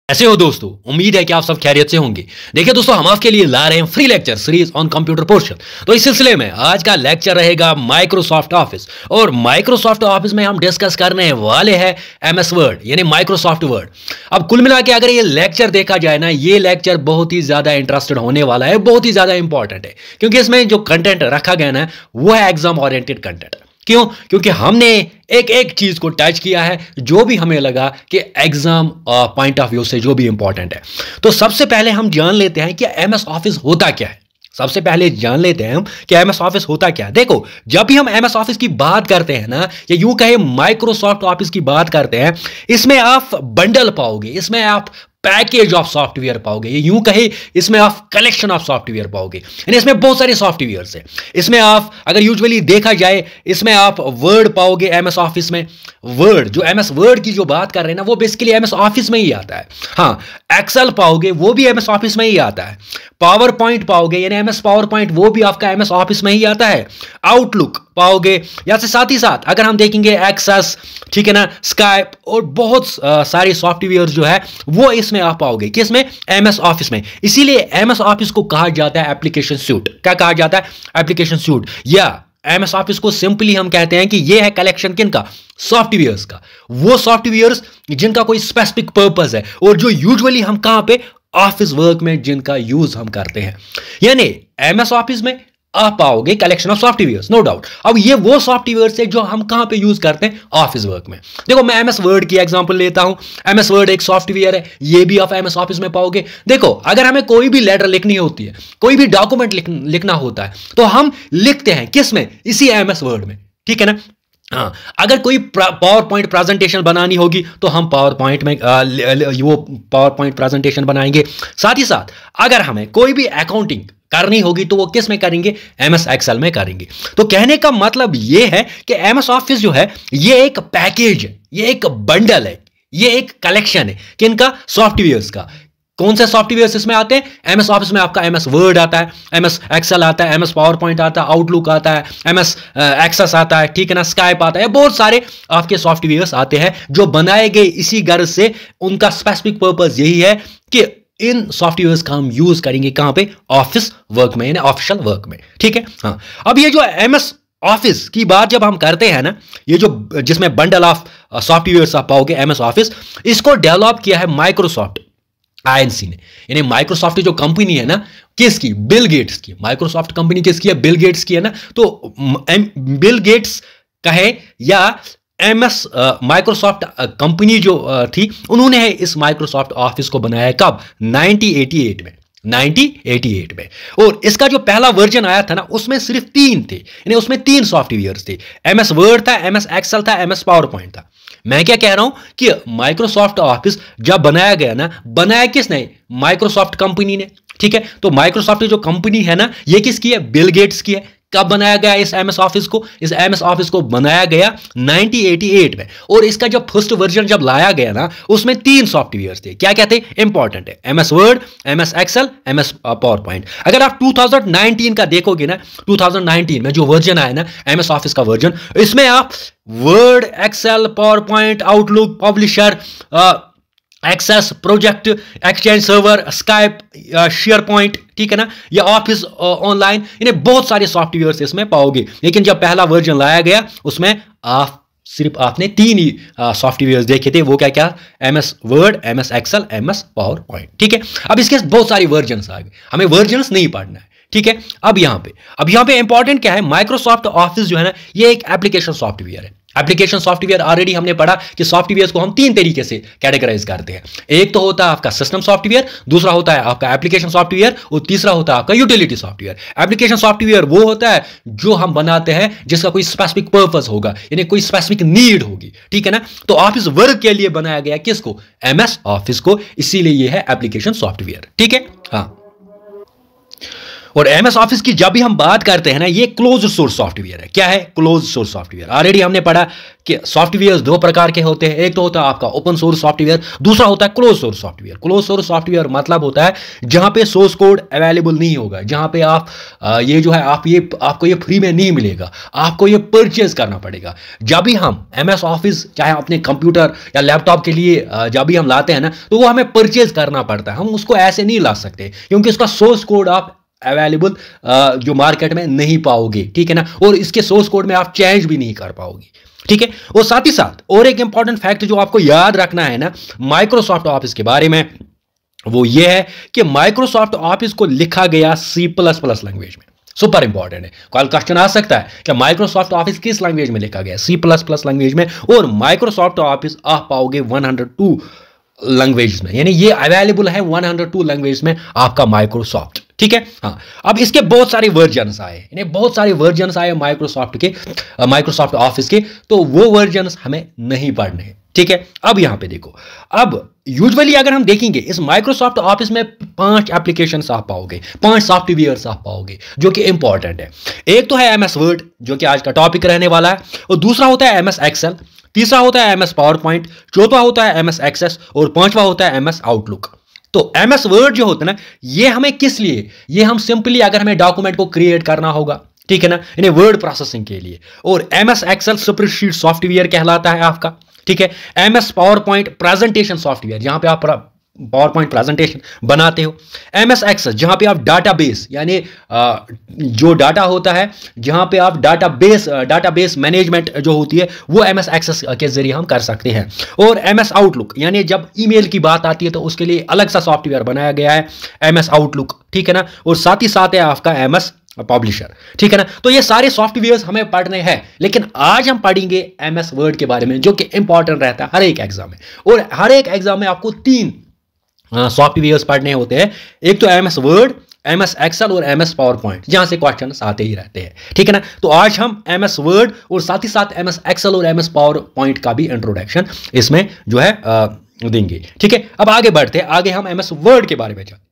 ऐसे हो दोस्तों, उम्मीद है कि आप सब खैरियत से होंगे। देखिए दोस्तों, हम आपके लिए ला रहे हैं free lecture series on computer portion. तो इस सिलसिले में आज का लेक्चर रहेगा माइक्रोसॉफ्ट ऑफिस, और माइक्रोसॉफ्ट ऑफिस में हम डिस्कस करने वाले हैं एमएस वर्ड यानी माइक्रोसॉफ्ट वर्ड। अब कुल मिला के अगर ये लेक्चर देखा जाए ना, ये लेक्चर बहुत ही ज्यादा इंटरेस्टेड होने वाला है, बहुत ही ज्यादा इंपॉर्टेंट है, क्योंकि इसमें जो कंटेंट रखा गया ना वो है एग्जाम ओरिएंटेड कंटेंट। क्यों? क्योंकि हमने एक एक चीज को टच किया है जो भी हमें लगा कि एग्जाम पॉइंट ऑफ व्यू से जो भी इंपॉर्टेंट है। तो सबसे पहले हम जान लेते हैं कि एमएस ऑफिस होता क्या है। सबसे पहले जान लेते हैं हम कि एमएस ऑफिस होता क्या है। देखो, जब भी हम एमएस ऑफिस की बात करते हैं ना, या यूं कहे माइक्रोसॉफ्ट ऑफिस की बात करते हैं, इसमें आप बंडल पाओगे, इसमें आप पैकेज ऑफ सॉफ्टवेयर पाओगे, ये यूं कहे इसमें आप कलेक्शन ऑफ सॉफ्टवेयर पाओगे, यानी इसमें बहुत सारे सॉफ्टवेयर है। इसमें आप अगर यूजुअली देखा जाए, इसमें आप वर्ड पाओगे एमएस ऑफिस में। वर्ड, जो एमएस वर्ड की जो बात कर रहे हैं ना, वो बेसिकली एमएस ऑफिस में ही आता है। हाँ, एक्सेल पाओगे, वो भी एमएस ऑफिस में ही आता है। पावर पॉइंट पाओगे यानी एमएस पावर पॉइंट, वो भी आपका एमएस ऑफिस में ही आता है। आउटलुक पाओगे, या से साथ ही साथ अगर हम देखेंगे एक्सेस, ठीक है ना, स्काइप और बहुत सारे सॉफ्टवेयर जो है वो इसमें आप पाओगे, किसमें? एमएस ऑफिस में। इसीलिए एमएस ऑफिस को कहा जाता है एप्लीकेशन सूट। क्या कहा जाता है? Application suit. या एमएस ऑफिस को सिंपली हम कहते हैं कि ये है कलेक्शन किनका? सॉफ्टवेयर्स का। वो सॉफ्टवेयर्स जिनका कोई स्पेसिफिक पर्पस है, और जो यूजुअली हम कहां पे? ऑफिस वर्क में जिनका यूज हम करते हैं। यानी एमएस ऑफिस में आप पाओगे collection of softwares, no doubt. अब ये वो सॉफ्टवेयर है जो हम कहां पे यूज करते हैं? ऑफिस वर्क में। देखो, मैं एमएस वर्ड की एग्जांपल लेता हूं। एमएस वर्ड एक सॉफ्टवेयर है, ये भी आप एमएस ऑफिस में पाओगे। देखो, अगर हमें कोई भी लेटर लिखनी होती है, कोई भी डॉक्यूमेंट लिखना होता है, तो हम लिखते हैं किस में? इसी एमएस वर्ड में, ठीक है ना। हाँ, अगर कोई पावर पॉइंट प्रेजेंटेशन बनानी होगी तो हम पावर पॉइंट में वो पावर पॉइंट प्रेजेंटेशन बनाएंगे। साथ ही साथ अगर हमें कोई भी अकाउंटिंग करनी होगी तो वो किस में करेंगे? एमएस एक्सेल में करेंगे। तो कहने का मतलब ये है कि एमएस ऑफिस जो है ये एक पैकेज है, ये एक बंडल है, ये एक कलेक्शन है किनका? सॉफ्टवेयर्स का। कौन से सॉफ्टवेयर इसमें आते हैं? एमएस ऑफिस में आपका एमएस वर्ड आता है, एमएस एक्सेल आता है, एमएस पावर पॉइंट आता है, आउटलुक आता है, एमएस एक्सेस आता है, ठीक है ना, स्काइप आता है, बहुत सारे आपके सॉफ्टवेयर्स आते हैं जो बनाए गए इसी गर्ज से। उनका स्पेसिफिक पर्पस यही है कि इन सॉफ्टवेयर्स का हम यूज करेंगे कहां पे? ऑफिस वर्क में, यानी ऑफिशियल वर्क में, ठीक है। हाँ, अब ये जो एमएस ऑफिस की बात जब हम करते हैं ना, ये जो जिसमें बंडल ऑफ सॉफ्टवेयर्स आप पाओगे एमएस ऑफिस, इसको डेवलप किया है माइक्रोसॉफ्ट आईएनसी ने। यानी माइक्रोसॉफ्ट जो कंपनी है ना, किसकी? बिल गेट्स की। माइक्रोसॉफ्ट कंपनी किसकी है? बिल गेट्स की है ना। तो बिल गेट्स कहे या एमएस माइक्रोसॉफ्ट कंपनी जो थी, उन्होंने इस माइक्रोसॉफ्ट ऑफिस को बनाया कब? 1988 में। 1988 में। और इसका जो पहला वर्जन आया था ना, उसमें सिर्फ 3 थे, यानी उसमें 3 सॉफ्टवेयर थे। एमएस वर्ड था, एमएस एक्सेल था, एमएस पावर पॉइंट था। मैं क्या कह रहा हूं कि माइक्रोसॉफ्ट ऑफिस जब बनाया गया ना, बनाया किसने? माइक्रोसॉफ्ट कंपनी ने, ठीक है। तो माइक्रोसॉफ्ट जो कंपनी है ना, ये किसकी है? बिल गेट्स की है। कब बनाया गया इस एमएस ऑफिस को? इस एमएस ऑफिस को बनाया गया 1988 में। और इसका जब फर्स्ट वर्जन जब लाया गया ना, उसमें 3 सॉफ्टवेयर थे। क्या क्या थे? इंपॉर्टेंट है, MS Word, MS Excel, MS PowerPoint. अगर आप 2019 का देखोगे ना, 2019 में जो वर्जन आया ना एमएस ऑफिस का वर्जन, इसमें आप Word, Excel, PowerPoint, Outlook, Publisher, Access, Project, Exchange Server, Skype, SharePoint, ठीक है ना, या ऑफिस ऑनलाइन, इन्हें बहुत सारे सॉफ्टवेयर इसमें पाओगे। लेकिन जब पहला वर्जन लाया गया, उसमें सिर्फ आपने 3 ही सॉफ्टवेयर देखे थे। वो क्या क्या? MS Word, MS Excel, MS PowerPoint, ठीक है। अब इसके बहुत सारे वर्जन्स आ गए, हमें वर्जन्स नहीं पढ़ना है, ठीक है। अब यहां पे इंपॉर्टेंट क्या है? माइक्रोसॉफ्ट ऑफिस जो है ना, ये एक एप्लीकेशन सॉफ्टवेयर है। एप्लीकेशन सॉफ्टवेयर ऑलरेडी हमने पढ़ा कि सॉफ्टवेयर को हम 3 तरीके से कैटेगराइज करते हैं। एक तो होता है आपका सिस्टम सॉफ्टवेयर, दूसरा होता है आपका एप्लीकेशन सॉफ्टवेयर, और तीसरा होता है आपका यूटिलिटी सॉफ्टवेयर। एप्लीकेशन सॉफ्टवेयर वो होता है जो हम बनाते हैं जिसका कोई स्पेसिफिक पर्पस होगा, यानी कोई स्पेसिफिक नीड होगी, ठीक है ना। तो ऑफिस वर्क के लिए बनाया गया किसको? एमएस ऑफिस को, इसीलिए ये है एप्लीकेशन सॉफ्टवेयर, ठीक है। हाँ, और एमएस ऑफिस की जब भी हम बात करते हैं ना, ये क्लोज सोर्स सॉफ्टवेयर है। क्या है? Close source software. ऑलरेडी हमने पढ़ा कि सॉफ्टवेयर दो प्रकार के होते हैं। एक तो होता है आपका ओपन सोर्स सॉफ्टवेयर, दूसरा होता है close source software. Close source software मतलब होता है जहां पे सोर्स कोड अवेलेबल नहीं होगा, जहां पे आप ये जो है आपको ये फ्री में नहीं मिलेगा, आपको ये परचेज करना पड़ेगा। जब भी हम एमएस ऑफिस चाहे अपने कंप्यूटर या लैपटॉप के लिए जब भी हम लाते हैं ना, तो वो हमें परचेज करना पड़ता है। हम उसको ऐसे नहीं ला सकते क्योंकि उसका सोर्स कोड आप अवेलेबल जो मार्केट में नहीं पाओगे, ठीक है ना, और इसके सोर्स कोड में आप चेंज भी नहीं कर पाओगे, ठीक है। और साथ ही साथ और एक इंपॉर्टेंट फैक्ट जो आपको याद रखना है ना माइक्रोसॉफ्ट ऑफिस के बारे में, वो ये है कि माइक्रोसॉफ्ट ऑफिस को लिखा गया C++ लैंग्वेज में। सुपर इंपॉर्टेंट है, कल क्वेश्चन आ सकता है कि माइक्रोसॉफ्ट ऑफिस किस लैंग्वेज में लिखा गया? C++ लैंग्वेज में। और माइक्रोसॉफ्ट ऑफिस आप पाओगे 102 लैंग्वेज में, यानी ये अवेलेबल है 102 लैंग्वेज में आपका माइक्रोसॉफ्ट, ठीक है। हाँ, अब इसके बहुत सारे वर्जन्स आए, यानी बहुत सारे वर्जन्स आए माइक्रोसॉफ्ट ऑफिस के, तो वो वर्जन्स हमें नहीं पढ़ने हैं, ठीक है। अब यहां पे देखो, अब यूजुअली अगर हम देखेंगे इस माइक्रोसॉफ्ट ऑफिस में 5 एप्लीकेशन आप पाओगे, 5 सॉफ्टवेयर आप पाओगे जो कि इंपॉर्टेंट है। एक तो है एमएस वर्ड जो कि आज का टॉपिक रहने वाला है, और दूसरा होता है एमएस एक्सेल, तीसरा होता है एमएस पावर पॉइंट, चौथा होता है एमएस एक्सेस, और पांचवा होता है एमएस आउटलुक। तो एमएस वर्ड जो होता है ना, ये हमें किस लिए? ये हम सिंपली अगर हमें डॉक्यूमेंट को क्रिएट करना होगा, ठीक है ना, यानी वर्ड प्रोसेसिंग के लिए। और एमएस एक्सेल स्प्रेडशीट सॉफ्टवेयर कहलाता है आपका, ठीक है। MS power point presentation software, जहां पे आप पावर पॉइंट प्रेजेंटेशन बनाते हो। एमएस एक्सेस जहां पे आप डाटाबेस, यानी जो डाटा होता है, जहां पे आप डाटाबेस मैनेजमेंट जो होती है वो एमएस एक्सेस के जरिए हम कर सकते हैं। और एमएस आउटलुक, यानी जब ईमेल की बात आती है तो उसके लिए अलग सा सॉफ्टवेयर बनाया गया है एमएस आउटलुक, ठीक है ना। और साथ ही साथ है आपका एमएस पब्लिशर, ठीक है ना। तो ये सारे सॉफ्टवेयर्स हमें पढ़ने हैं, लेकिन आज हम पढ़ेंगे एमएस वर्ड के बारे में जो कि इंपॉर्टेंट रहता है हर एक एग्जाम में। और हर एक एग्जाम में आपको 3 सॉफ्टवेयर्स पढ़ने होते हैं। एक तो एमएस वर्ड, एमएस एक्सेल और एमएस पावर पॉइंट, जहां से क्वेश्चन आते ही रहते हैं, ठीक है ना। तो आज हम एमएस वर्ड और साथ ही साथ एमएस एक्सेल और एमएस पावर पॉइंट का भी इंट्रोडक्शन इसमें जो है देंगे, ठीक है। अब आगे बढ़ते हैं, आगे हम एमएस वर्ड के बारे में जानते हैं।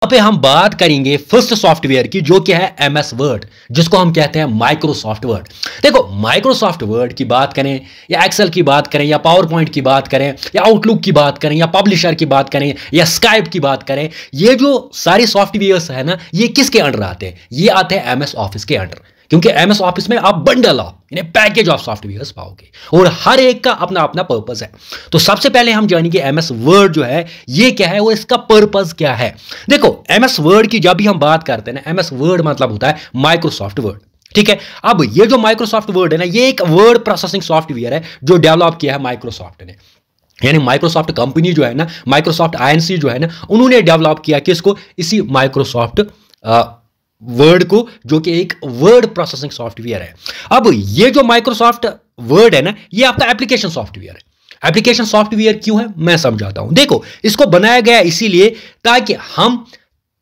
यहाँ पे हम बात करेंगे फर्स्ट सॉफ्टवेयर की जो कि है एमएस वर्ड, जिसको हम कहते हैं माइक्रोसॉफ्ट वर्ड। देखो, माइक्रोसॉफ्ट वर्ड की बात करें या एक्सेल की बात करें या पावर पॉइंट की बात करें या आउटलुक की बात करें या पब्लिशर की बात करें या स्काइप की बात करें, ये जो सारे सॉफ्टवेयर्स है ना, ये किसके अंडर आते हैं? ये आते हैं एमएस ऑफिस के अंडर, क्योंकि एमएस ऑफिस में आप बंडल ऑफ, यानी पैकेज ऑफ सॉफ्टवेयर्स पाओगे और हर एक का अपना अपना पर्पस है। तो सबसे पहले हम जानेंगे एमएस वर्ड जो है ये क्या है और इसका पर्पस क्या है। देखो, एमएस वर्ड की जब भी हम बात करते हैं ना, एमएस वर्ड मतलब होता है माइक्रोसॉफ्ट वर्ड, ठीक है। अब ये जो माइक्रोसॉफ्ट वर्ड है ना, ये एक वर्ड प्रोसेसिंग सॉफ्टवेयर है जो डेवलप किया है माइक्रोसॉफ्ट ने, यानी माइक्रोसॉफ्ट कंपनी जो है ना, माइक्रोसॉफ्ट आईएनसी जो है ना, उन्होंने डेवलप किया किसको? इसी माइक्रोसॉफ्ट वर्ड को, जो कि एक वर्ड प्रोसेसिंग सॉफ्टवेयर है। अब ये जो माइक्रोसॉफ्ट वर्ड है ना, ये आपका एप्लीकेशन सॉफ्टवेयर है। एप्लीकेशन सॉफ्टवेयर क्यों है मैं समझाता हूं। देखो, इसको बनाया गया इसीलिए ताकि हम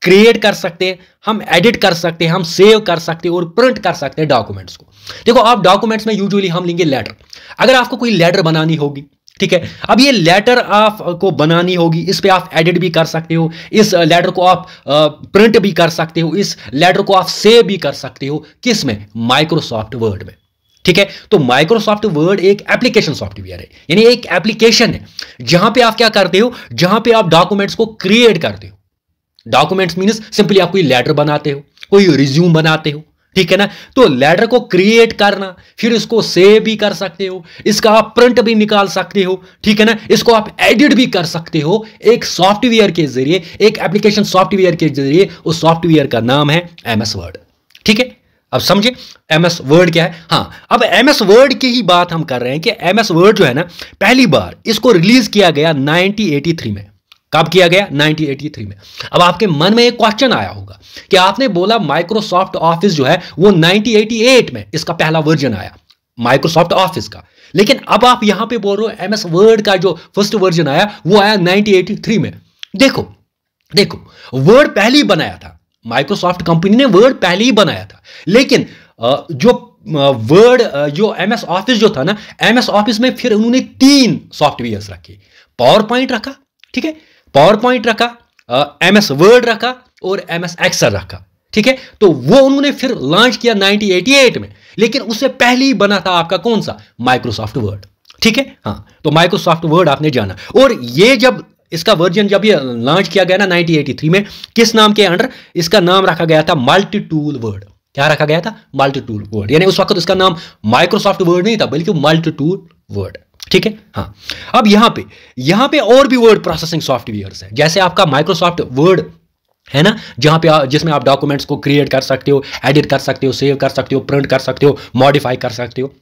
क्रिएट कर सकते हैं, हम एडिट कर सकते हैं, हम सेव कर सकते हैं और प्रिंट कर सकते हैं डॉक्यूमेंट्स को। देखो, आप डॉक्यूमेंट्स में यूजुअली हम लेंगे लेटर। अगर आपको कोई लेटर बनानी होगी, ठीक है, अब ये लेटर आपको बनानी होगी, इस पे आप एडिट भी कर सकते हो, इस लेटर को आप प्रिंट भी कर सकते हो, इस लेटर को आप सेव भी कर सकते हो, किस में? माइक्रोसॉफ्ट वर्ड में, ठीक है। तो माइक्रोसॉफ्ट वर्ड एक एप्लीकेशन सॉफ्टवेयर है, यानी एक एप्लीकेशन है जहां पे आप क्या करते हो, जहां पे आप डॉक्यूमेंट्स को क्रिएट करते हो। डॉक्यूमेंट्स मीन्स सिंपली आप कोई लेटर बनाते हो, कोई रिज्यूम बनाते हो, ठीक है ना। तो लेटर को क्रिएट करना, फिर इसको सेव भी कर सकते हो, इसका आप प्रिंट भी निकाल सकते हो, ठीक है ना, इसको आप एडिट भी कर सकते हो एक सॉफ्टवेयर के जरिए, एक एप्लीकेशन सॉफ्टवेयर के जरिए। उस सॉफ्टवेयर का नाम है एमएस वर्ड, ठीक है। अब समझे एमएस वर्ड क्या है। हाँ, अब एमएस वर्ड की ही बात हम कर रहे हैं कि एमएस वर्ड जो है ना, पहली बार इसको रिलीज किया गया 1983 में। कब किया गया? 1983 में। अब आपके मन में एक क्वेश्चन आया होगा कि आपने बोला माइक्रोसॉफ्ट ऑफिस जो है वो 1988 में इसका पहला वर्जन आया माइक्रोसॉफ्ट ऑफिस का, लेकिन अब आप यहां पे बोल रहे हो एमएस वर्ड का जो फर्स्ट वर्जन आया वो आया 1983 में। देखो, वर्ड पहले ही बनाया था, माइक्रोसॉफ्ट कंपनी ने वर्ड पहले ही बनाया था, लेकिन जो वर्ड जो एमएस ऑफिस जो था ना, एमएस ऑफिस में फिर उन्होंने 3 सॉफ्टवेयर्स रखे। पावर पॉइंट रखा, ठीक है, पावर पॉइंट रखा, एमएस वर्ड रखा और एमएस एक्सेल रखा, ठीक है, तो वो उन्होंने फिर लॉन्च किया 1988 में, लेकिन उससे पहले ही बना था आपका कौन सा, माइक्रोसॉफ्ट वर्ड। ठीक है, हाँ, तो माइक्रोसॉफ्ट वर्ड आपने जाना। और ये जब इसका वर्जन जब ये लॉन्च किया गया ना 1983 में, किस नाम के अंडर, इसका नाम रखा गया था मल्टी टूल वर्ड। क्या रखा गया था, मल्टी टूल वर्ड, यानी उस वक्त इसका नाम माइक्रोसॉफ्ट वर्ड नहीं था बल्कि मल्टी टूल वर्ड। ठीक है, हाँ। अब यहां पे और भी वर्ड प्रोसेसिंग सॉफ्टवेयर्स है, जैसे आपका माइक्रोसॉफ्ट वर्ड है ना, जहां पे जिसमें आप डॉक्यूमेंट्स को क्रिएट कर सकते हो, एडिट कर सकते हो, सेव कर सकते हो, प्रिंट कर सकते हो, मॉडिफाई कर सकते हो।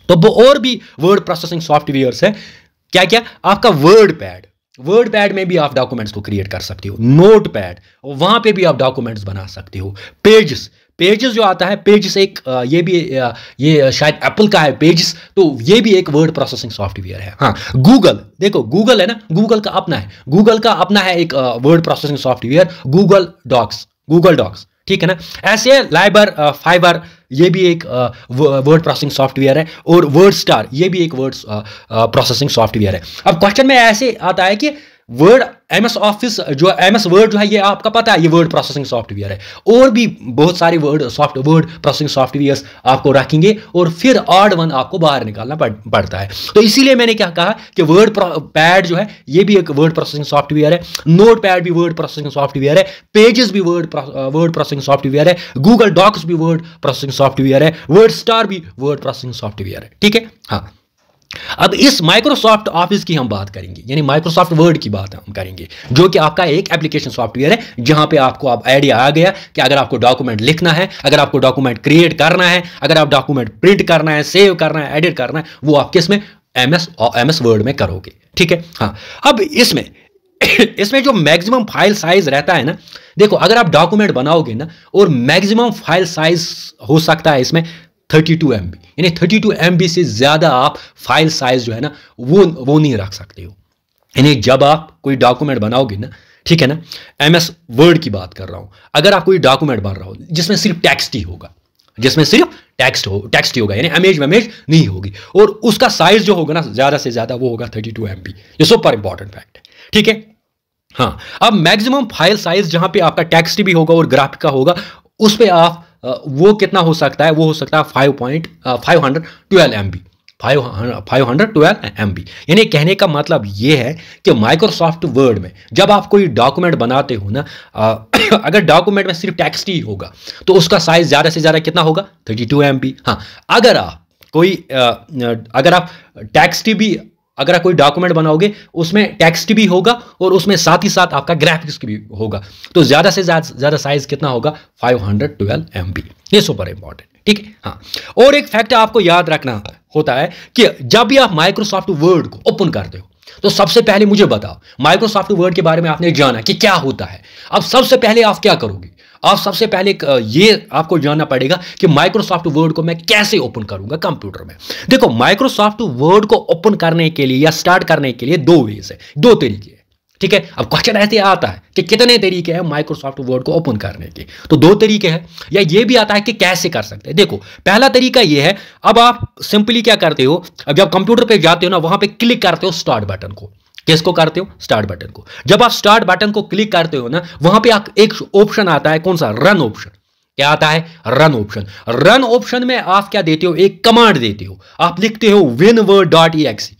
तो वो और भी वर्ड प्रोसेसिंग सॉफ्टवेयर्स है। क्या क्या, आपका वर्ड पैड में भी आप डॉक्यूमेंट्स को क्रिएट कर सकते हो, नोट पैड, वहां पे भी आप डॉक्यूमेंट्स बना सकते हो। पेजेस जो आता है, पेजेस एक ये शायद एप्पल का है पेजेस, तो ये भी एक वर्ड प्रोसेसिंग सॉफ्टवेयर है। हाँ, गूगल, देखो गूगल है ना, गूगल का अपना है एक word processing software, Google Docs. ठीक है ना, ऐसे लाइबर फाइबर, ये भी एक वर्ड प्रोसेसिंग सॉफ्टवेयर है, और वर्ड स्टार, ये भी एक वर्ड प्रोसेसिंग सॉफ्टवेयर है। अब क्वेश्चन में ऐसे आता है कि वर्ड एमएस वर्ड जो है, ये आपका पता है ये वर्ड प्रोसेसिंग सॉफ्टवेयर है, और भी बहुत सारे वर्ड प्रोसेसिंग सॉफ्टवेयर्स आपको रखेंगे, और फिर ऑड वन आपको बाहर निकालना पड़ता है। तो इसीलिए मैंने क्या कहा कि वर्ड पैड जो है ये भी एक वर्ड प्रोसेसिंग सॉफ्टवेयर है, नोट पैड भी वर्ड प्रोसेसिंग सॉफ्टवेयर है, पेजेस भी वर्ड प्रोसेसिंग सॉफ्टवेयर है, गूगल डॉक्स भी वर्ड प्रोसेसिंग सॉफ्टवेयर है, वर्ड स्टार भी वर्ड प्रोसेसिंग सॉफ्टवेयर है। ठीक है, हाँ। अब इस माइक्रोसॉफ्ट ऑफिस की हम बात करेंगे, यानी माइक्रोसॉफ्ट वर्ड की बात हम करेंगे, जो कि आपका एक एप्लीकेशन सॉफ्टवेयर है, जहां पे आपको अब आइडिया आ गया कि अगर आपको डॉक्यूमेंट लिखना है, अगर आपको डॉक्यूमेंट क्रिएट करना है, अगर आप डॉक्यूमेंट प्रिंट करना है, सेव करना है, एडिट करना है, वो आप किस में, एमएस वर्ड में करोगे। ठीक है, हाँ। अब इसमें जो मैक्सिमम फाइल साइज रहता है ना, देखो अगर आप डॉक्यूमेंट बनाओगे ना, और मैक्सिमम फाइल साइज हो सकता है इसमें 32 MB, यानी 32 MB से ज्यादा आप फाइल साइज जो है ना वो नहीं रख सकते हो। यानी जब आप कोई डॉक्यूमेंट बनाओगे ना, ठीक है ना, एमएस वर्ड की बात कर रहा हूं, अगर आप कोई डॉक्यूमेंट बन रहा हो जिसमें सिर्फ टेक्स्ट ही होगा, यानी इमेज नहीं होगी, और उसका साइज जो होगा ना ज्यादा से ज्यादा वो होगा 32 MB। ये सुपर इंपॉर्टेंट फैक्ट है। ठीक है, हाँ। अब मैक्सिमम फाइल साइज जहां पे आपका टेक्स्ट भी होगा और ग्राफिक का होगा, उस पर आप वो कितना हो सकता है, वो हो सकता है 512 MB, 512 MB। यानी कहने का मतलब ये है कि माइक्रोसॉफ्ट वर्ड में जब आप कोई डॉक्यूमेंट बनाते हो ना, अगर डॉक्यूमेंट में सिर्फ टेक्स्ट ही होगा तो उसका साइज ज्यादा से ज्यादा कितना होगा, 32 MB। हाँ, अगर आप अगर आप कोई डॉक्यूमेंट बनाओगे उसमें टेक्स्ट भी होगा और उसमें साथ ही साथ आपका ग्राफिक्स भी होगा, तो ज्यादा से ज्यादा साइज कितना होगा, 512 MB। ये सुपर इंपॉर्टेंट। ठीक है, हाँ। और एक फैक्ट आपको याद रखना होता है कि जब भी आप माइक्रोसॉफ्ट वर्ड को ओपन करते हो, तो सबसे पहले मुझे बताओ, माइक्रोसॉफ्ट वर्ड के बारे में आपने जाना कि क्या होता है। अब सबसे पहले आप क्या करोगे, आप सबसे पहले ये आपको जानना पड़ेगा कि माइक्रोसॉफ्ट वर्ड को मैं कैसे ओपन करूंगा कंप्यूटर में। देखो, माइक्रोसॉफ्ट वर्ड को ओपन करने के लिए या स्टार्ट करने के लिए दो वेज है, दो तरीके हैं। ठीक है, अब क्वेश्चन ऐसे आता है कि कितने तरीके हैं माइक्रोसॉफ्ट वर्ड को ओपन करने के, तो दो तरीके हैं, या ये भी आता है कि कैसे कर सकते हैं। देखो, पहला तरीका ये है, अब आप सिंपली क्या करते हो, अब जब कंप्यूटर पे जाते हो ना, वहां पे क्लिक करते हो स्टार्ट बटन को। किसको करते हो, स्टार्ट बटन को। जब आप स्टार्ट बटन को क्लिक करते हो ना, वहां पे एक ऑप्शन आता है, कौन सा, रन ऑप्शन। क्या आता है, रन ऑप्शन। रन ऑप्शन में आप क्या देते हो, एक कमांड देते हो, आप लिखते हो winword.exe,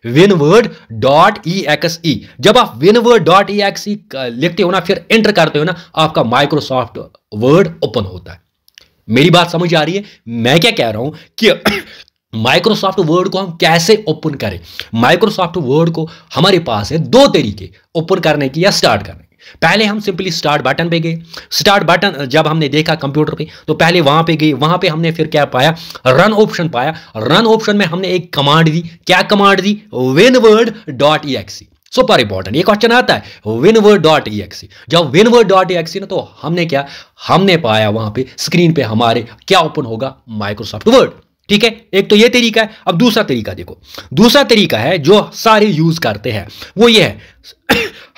winword.exe। जब आप winword.exe लिखते हो ना, फिर एंटर करते हो ना, आपका माइक्रोसॉफ्ट वर्ड ओपन होता है। मेरी बात समझ आ रही है मैं क्या कह रहा हूं कि माइक्रोसॉफ्ट वर्ड को हम कैसे ओपन करें। माइक्रोसॉफ्ट वर्ड को हमारे पास है दो तरीके ओपन करने की या स्टार्ट करने की। पहले हम सिंपली स्टार्ट बटन पे गए, स्टार्ट बटन जब हमने देखा कंप्यूटर पे, तो पहले वहां पे गए, वहां पे हमने फिर क्या पाया, रन ऑप्शन पाया। रन ऑप्शन में हमने एक कमांड दी, क्या कमांड दी, winword.exe। सुपर इंपॉर्टेंट, ये क्वेश्चन आता है, winword.exe। जब winword.exe ना, तो हमने पाया वहां पे स्क्रीन पे हमारे क्या ओपन होगा, माइक्रोसॉफ्ट वर्ड। ठीक है, एक तो ये तरीका है। अब दूसरा तरीका देखो, दूसरा तरीका है जो सारे यूज करते हैं, वो ये है,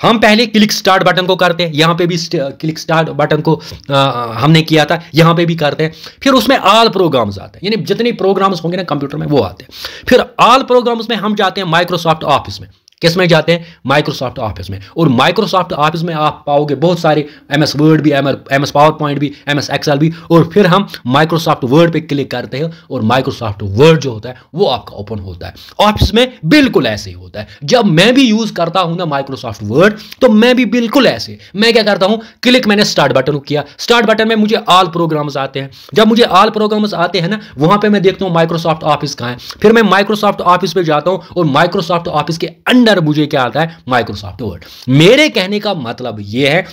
हम पहले क्लिक स्टार्ट बटन को करते हैं, यहां पे भी क्लिक स्टार्ट बटन को हमने किया था, यहां पे भी करते हैं। फिर उसमें ऑल प्रोग्राम्स आते हैं, यानी जितने प्रोग्राम्स होंगे ना कंप्यूटर में वो आते हैं। फिर ऑल प्रोग्राम्स में हम जाते हैं माइक्रोसॉफ्ट ऑफिस में। किस में जाते हैं? माइक्रोसॉफ्ट ऑफिस में। और माइक्रोसॉफ्ट ऑफिस में आप पाओगे बहुत सारे MS वर्ड भी, MS पावर पॉइंट भी, MS एक्सेल भी। और फिर हम माइक्रोसॉफ्ट वर्ड पे क्लिक करते हैं और माइक्रोसॉफ्ट वर्ड जो होता है वो आपका ओपन होता है। ऑफिस में बिल्कुल ऐसे ही होता है। जब मैं भी यूज करता हूं ना माइक्रोसॉफ्ट वर्ड, तो मैं भी बिल्कुल ऐसे, मैं क्या करता हूं, क्लिक मैंने स्टार्ट बटन किया, स्टार्ट बटन में मुझे ऑल प्रोग्राम्स आते हैं। जब मुझे ऑल प्रोग्राम्स आते हैं ना, वहां पे मैं देखता हूं माइक्रोसॉफ्ट ऑफिस कहां है। फिर मैं माइक्रोसॉफ्ट ऑफिस पे जाता हूं और माइक्रोसॉफ्ट ऑफिस के अंदर मुझे क्या आता है? Microsoft word. मेरे कहने का मतलब यह है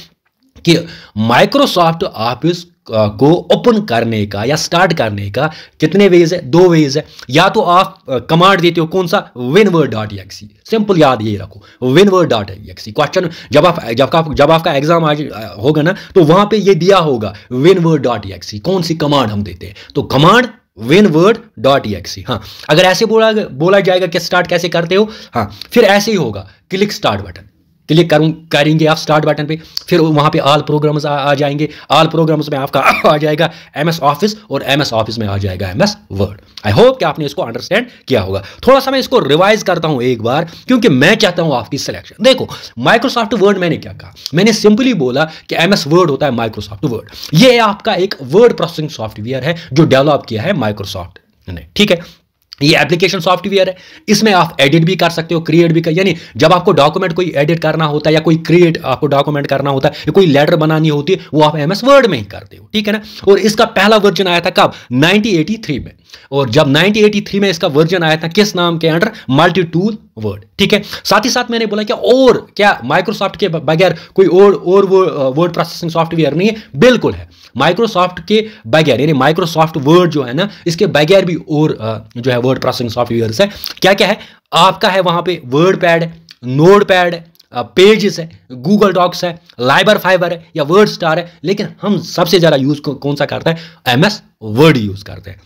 कि माइक्रोसॉफ्ट ऑफिस को ओपन करने का या स्टार्ट करने का कितने वेज है? 2 वेज है। या तो आप कमांड देते हो, कौन सा? winword.exe। सिंपल याद ये रखो, winword.exe। क्वेश्चन जब आपका एग्जाम आज होगा ना, तो वहां पे ये दिया होगा winword.exe, कौन सी कमांड हम देते हैं। तो कमांड winword.exe। हाँ, अगर ऐसे बोला जाएगा कि स्टार्ट कैसे करते हो, हाँ, फिर ऐसे ही होगा, क्लिक स्टार्ट बटन, क्लिक करेंगे आप स्टार्ट बटन पे, फिर वहां पे ऑल प्रोग्राम्स आ जाएंगे। ऑल प्रोग्राम्स में आपका आ जाएगा MS ऑफिस और MS ऑफिस में आ जाएगा MS वर्ड। आई होप कि आपने इसको अंडरस्टैंड किया होगा। थोड़ा सा मैं इसको रिवाइज करता हूं एक बार, क्योंकि मैं चाहता हूं आपकी सिलेक्शन। देखो, माइक्रोसॉफ्ट वर्ड मैंने क्या कहा? मैंने सिंपली बोला कि MS वर्ड होता है माइक्रोसॉफ्ट वर्ड। ये आपका एक वर्ड प्रोसेसिंग सॉफ्टवेयर है जो डेवलप किया है माइक्रोसॉफ्ट ने, ठीक है। ये एप्लीकेशन सॉफ्टवेयर है, इसमें आप एडिट भी कर सकते हो, क्रिएट भी कर, यानी जब आपको डॉक्यूमेंट कोई एडिट करना होता है या कोई क्रिएट आपको डॉक्यूमेंट करना होता है या कोई लेटर बनानी होती है, वो आप MS वर्ड में ही करते हो, ठीक है ना। और इसका पहला वर्जन आया था कब? 1983 में। और जब 1983 में इसका वर्जन आया था, किस नाम के अंडर? मल्टी टूल वर्ड, ठीक है। साथ ही साथ मैंने बोला क्या माइक्रोसॉफ्ट के बगैर कोई और वर्ड प्रोसेसिंग सॉफ्टवेयर नहीं है? बिल्कुल है। माइक्रोसॉफ्ट के बगैर, यानी माइक्रोसॉफ्ट वर्ड जो है ना, इसके बगैर भी और जो है वर्ड प्रोसेसिंग सॉफ्टवेयर है। क्या क्या है आपका? है वहां पे वर्ड पैड है, नोट पैड है, पेजेस है, गूगल डॉक्स है, लाइबर फाइबर है या वर्ड स्टार है। लेकिन हम सबसे ज्यादा यूज कौन सा करते हैं? MS वर्ड यूज करते हैं।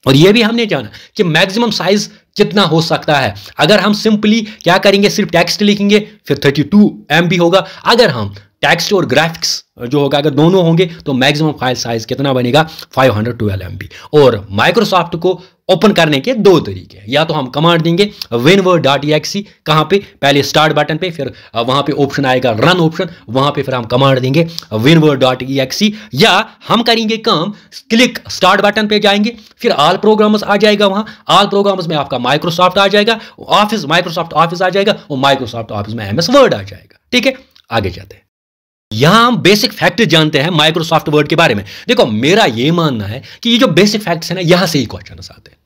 और यह भी हमने जाना कि मैक्सिमम साइज कितना हो सकता है। अगर हम सिंपली क्या करेंगे, सिर्फ टेक्स्ट लिखेंगे, फिर 32 MB होगा। अगर हम टेक्स्ट और ग्राफिक्स जो होगा, अगर दोनों होंगे, तो मैक्सिमम फाइल साइज कितना बनेगा? 512 MB। और माइक्रोसॉफ्ट को ओपन करने के 2 तरीके हैं। या तो हम कमांड देंगे winword.exe, कहां पे? पहले स्टार्ट बटन पे, फिर वहां पे ऑप्शन आएगा रन ऑप्शन, वहां पे फिर हम कमांड देंगे winword.exe। या हम करेंगे काम, क्लिक स्टार्ट बटन पे जाएंगे, फिर ऑल प्रोग्राम्स आ जाएगा, वहां ऑल प्रोग्राम्स में आपका माइक्रोसॉफ्ट आ जाएगा, ऑफिस माइक्रोसॉफ्ट ऑफिस आ जाएगा और माइक्रोसॉफ्ट ऑफिस में MS वर्ड आ जाएगा, ठीक है। आगे जाते हैं। यहां हम बेसिक फैक्ट जानते हैं माइक्रोसॉफ्ट वर्ड के बारे में। देखो, मेरा यह मानना है कि ये जो बेसिक फैक्ट्स है ना, यहां से ही क्वेश्चंस आते हैं,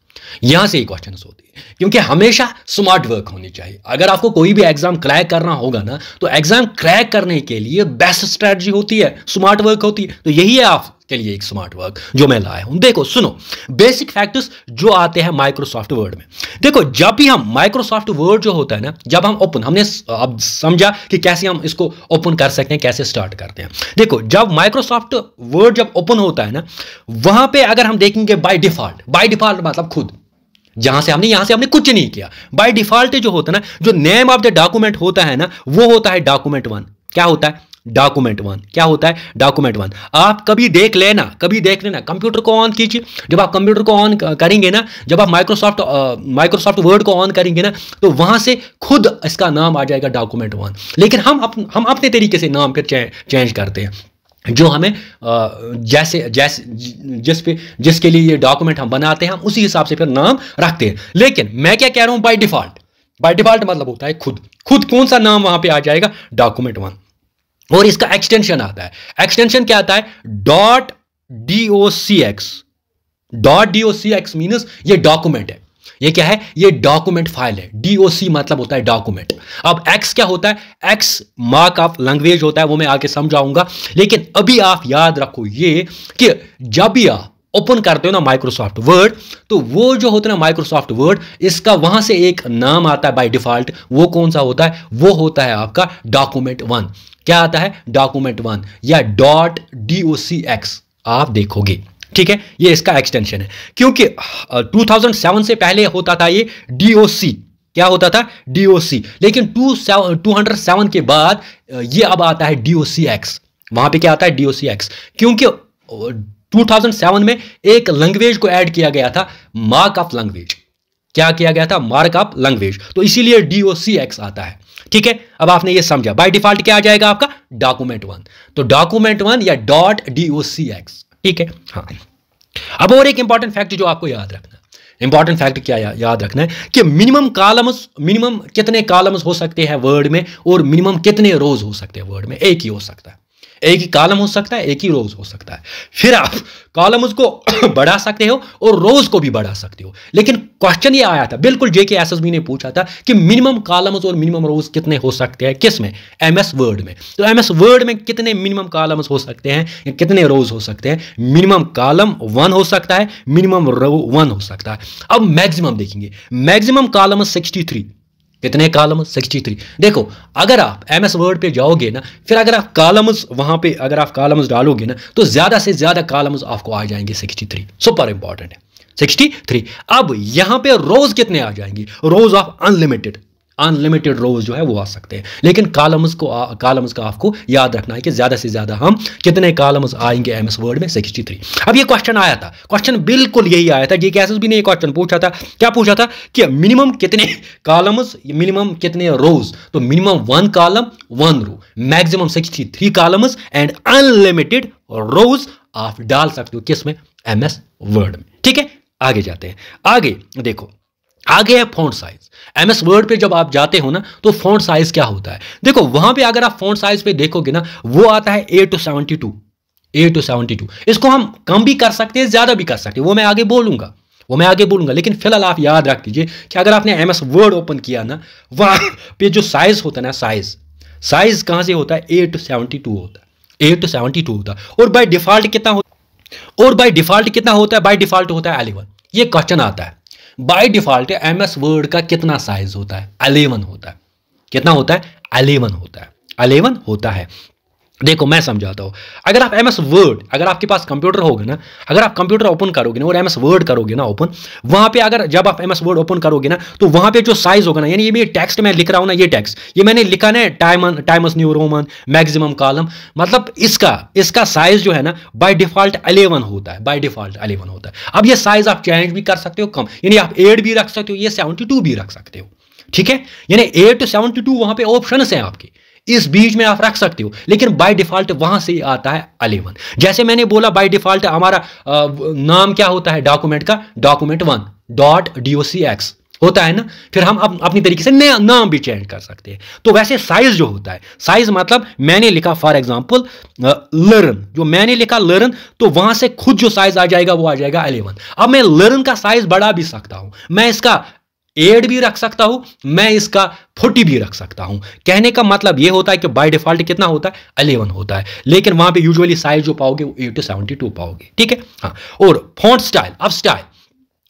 यहां से ही क्वेश्चंस होती है। क्योंकि हमेशा स्मार्ट वर्क होनी चाहिए। अगर आपको कोई भी एग्जाम क्रैक करना होगा ना, तो एग्जाम क्रैक करने के लिए बेस्ट स्ट्रेटजी होती है, स्मार्ट वर्क होती है। तो यही है आपके लिए एक स्मार्ट वर्क जो मैं लाया हूं। देखो सुनो, बेसिक फैक्ट्स जो आते हैं माइक्रोसॉफ्ट वर्ड में। देखो, जब भी हम माइक्रोसॉफ्ट वर्ड जो होता है ना, जब हम ओपन, हमने अब समझा कि कैसे हम इसको ओपन कर सकते हैं, कैसे स्टार्ट करते हैं। देखो, जब माइक्रोसॉफ्ट वर्ड जब ओपन होता है ना, वहां पे अगर हम देखेंगे बाय डिफॉल्ट मतलब खुद, यहां से हमने कुछ नहीं किया। बाय डिफॉल्ट जो होता है ना, जो नेम ऑफ द डॉक्यूमेंट होता है ना, वो होता है डॉक्यूमेंट 1। क्या होता है? डॉक्यूमेंट 1। क्या होता है? डॉक्यूमेंट 1। आप कभी देख लेना, कंप्यूटर को ऑन कीजिए। जब आप कंप्यूटर को ऑन करेंगे ना, जब आप माइक्रोसॉफ्ट वर्ड को ऑन करेंगे ना, तो वहां से खुद इसका नाम आ जाएगा डॉक्यूमेंट 1। लेकिन हम अपने तरीके से नाम फिर चेंज करते हैं, जो हमें जिसके लिए ये डॉक्यूमेंट हम बनाते हैं, हम उसी हिसाब से फिर नाम रखते हैं। लेकिन मैं क्या कह रहा हूं? बाय डिफॉल्ट मतलब होता है खुद कौन सा नाम वहां पे आ जाएगा? डॉक्यूमेंट 1। और इसका एक्सटेंशन आता है। एक्सटेंशन क्या आता है? .docx मीन्स ये डॉक्यूमेंट है। ये क्या है? ये डॉक्यूमेंट फाइल है। DOC मतलब होता है डॉक्यूमेंट। अब X क्या होता है? X मार्क ऑफ लैंग्वेज होता है, वो मैं आगे समझाऊंगा। लेकिन अभी आप याद रखो ये कि जब भी आप ओपन करते हो ना माइक्रोसॉफ्ट वर्ड, तो वो जो होता है ना माइक्रोसॉफ्ट वर्ड, इसका वहां से एक नाम आता है बाय डिफॉल्ट। वो कौन सा होता है? वो होता है आपका डॉक्यूमेंट 1। क्या आता है? डॉक्यूमेंट 1 या .docx आप देखोगे, ठीक है। ये इसका एक्सटेंशन है, क्योंकि 2007 से पहले होता था ये DOC। क्या होता था? DOC। लेकिन 207 के बाद ये अब आता है DOCX। वहां पे क्या आता है? DOCX। क्योंकि 2007 में एक लैंग्वेज को ऐड किया गया था, मार्क ऑफ लैंग्वेज। क्या किया गया था? Mark of language. तो इसीलिए DOCX आता है। ठीक है, अब आपने ये समझा। बाय डिफॉल्ट क्या आ जाएगा आपका? डॉक्यूमेंट 1। तो डॉक्यूमेंट 1 या .docx, ठीक है। हाँ, अब और एक इंपॉर्टेंट फैक्ट जो आपको याद रखना है, इंपॉर्टेंट फैक्ट क्या याद रखना है कि मिनिमम कितने कॉलम्स हो सकते हैं वर्ड में, और मिनिमम कितने रोज हो सकते हैं वर्ड में। एक ही हो सकता है, एक ही कॉलम हो सकता है, एक ही रोज हो सकता है। फिर आप कॉलम्स को बढ़ा सकते हो और रोज को भी बढ़ा सकते हो। लेकिन क्वेश्चन ये आया था, बिल्कुल जेके एसएसबी ने पूछा था कि मिनिमम कॉलम्स और मिनिमम रोज कितने हो सकते हैं, किस में? एमएस वर्ड में। तो एमएस वर्ड में कितने मिनिमम कॉलम्स हो सकते हैं या कितने रोज हो सकते हैं? मिनिमम कॉलम 1 हो सकता है, मिनिमम रो 1 हो सकता है। अब मैक्सिमम देखेंगे, मैक्सिमम कॉलम 63। कितने कॉलम्स? 63। देखो, अगर आप एमएस वर्ड पे जाओगे ना, फिर अगर आप कॉलम्स वहां पे अगर आप कॉलम्स डालोगे ना, तो ज्यादा से ज्यादा कॉलम्स आपको आ जाएंगे 63। सुपर इंपॉर्टेंट है 63। अब यहां पे रोज कितने आ जाएंगे? रोज ऑफ अनलिमिटेड रोज जो है वो आ सकते हैं। लेकिन कॉलम्स का आपको याद रखना है कि ज्यादा से ज्यादा हम कितने कॉलम्स आएंगे एमएस वर्ड में? 63। अब ये क्वेश्चन आया था, क्वेश्चन बिल्कुल यही आया था, जेके एसएसबी ने ये क्वेश्चन पूछा था। क्या पूछा था कि मिनिमम कितने कॉलम्स, मिनिमम कितने रोज? तो minimum 1 column 1 row, maximum 63 columns and unlimited rows आप डाल सकते हो किसमें? एमएस वर्ड में। ठीक है, आगे जाते हैं। आगे देखो, आगे है फॉन्ट साइज। एमएस वर्ड पे जब आप जाते हो ना, तो फॉन्ट साइज क्या होता है? देखो, वहां पे अगर आप फॉन्ट साइज पे देखोगे ना, वो आता है 8 to 72। इसको हम कम भी कर सकते हैं, ज्यादा भी कर सकते हैं, वो मैं आगे बोलूंगा। लेकिन फिलहाल आप याद रख लीजिए कि अगर आपने एमएस वर्ड ओपन किया ना, वहां पे जो साइज होता है ना, साइज कहां से होता है? 8 to 72 होता है। और बाय डिफॉल्ट कितना होता है? बाय डिफॉल्ट होता है 11। ये क्वेश्चन आता है, बाय डिफॉल्ट एमएस वर्ड का कितना साइज होता है? 11 होता है। कितना होता है? 11 होता है। देखो, मैं समझाता हूं। अगर आप एमएस वर्ड, अगर आपके पास कंप्यूटर होगा ना, अगर आप कंप्यूटर ओपन करोगे ना और एमएस वर्ड करोगे ना ओपन, वहां पे अगर जब आप एमएस वर्ड ओपन करोगे ना, तो वहां पे जो साइज होगा ना, यानी ये टेक्स्ट मैं लिख रहा हूं ना, ये टेक्स्ट ये मैंने लिखा ना, times new Roman maximum column, मतलब इसका साइज जो है ना, बाय डिफॉल्ट 11 होता है। अब ये साइज आप चेंज भी कर सकते हो, कम, यानी आप 8 भी रख सकते हो, ये 72 भी रख सकते हो। ठीक है, यानी 8 to 72 वहां पे ऑप्शन है आपके, इस बीच में आप रख सकते हो। लेकिन बाय डिफॉल्ट वहां से आता है 11। जैसे मैंने बोला, बाय डिफॉल्ट हमारा नाम क्या होता है डॉक्यूमेंट का? डॉक्यूमेंट 1 .docx होता है ना। फिर हम अपनी तरीके से नाम भी चेंज कर सकते हैं। तो वैसे साइज जो होता है, साइज मतलब मैंने लिखा फॉर एग्जांपल लर्न, जो मैंने लिखा लर्न, तो वहां से खुद जो साइज आ जाएगा वो आ जाएगा 11। अब मैं लर्न का साइज बढ़ा भी सकता हूं, मैं इसका 8 भी रख सकता हूं, मैं इसका 40 भी रख सकता हूं। कहने का मतलब यह होता है कि बाय डिफॉल्ट कितना होता है? 11 होता है। लेकिन वहां पे यूजुअली साइज जो पाओगे वो 8 to 72 पाओगे। ठीक है, हाँ। और फॉन्ट स्टाइल, अब स्टाइल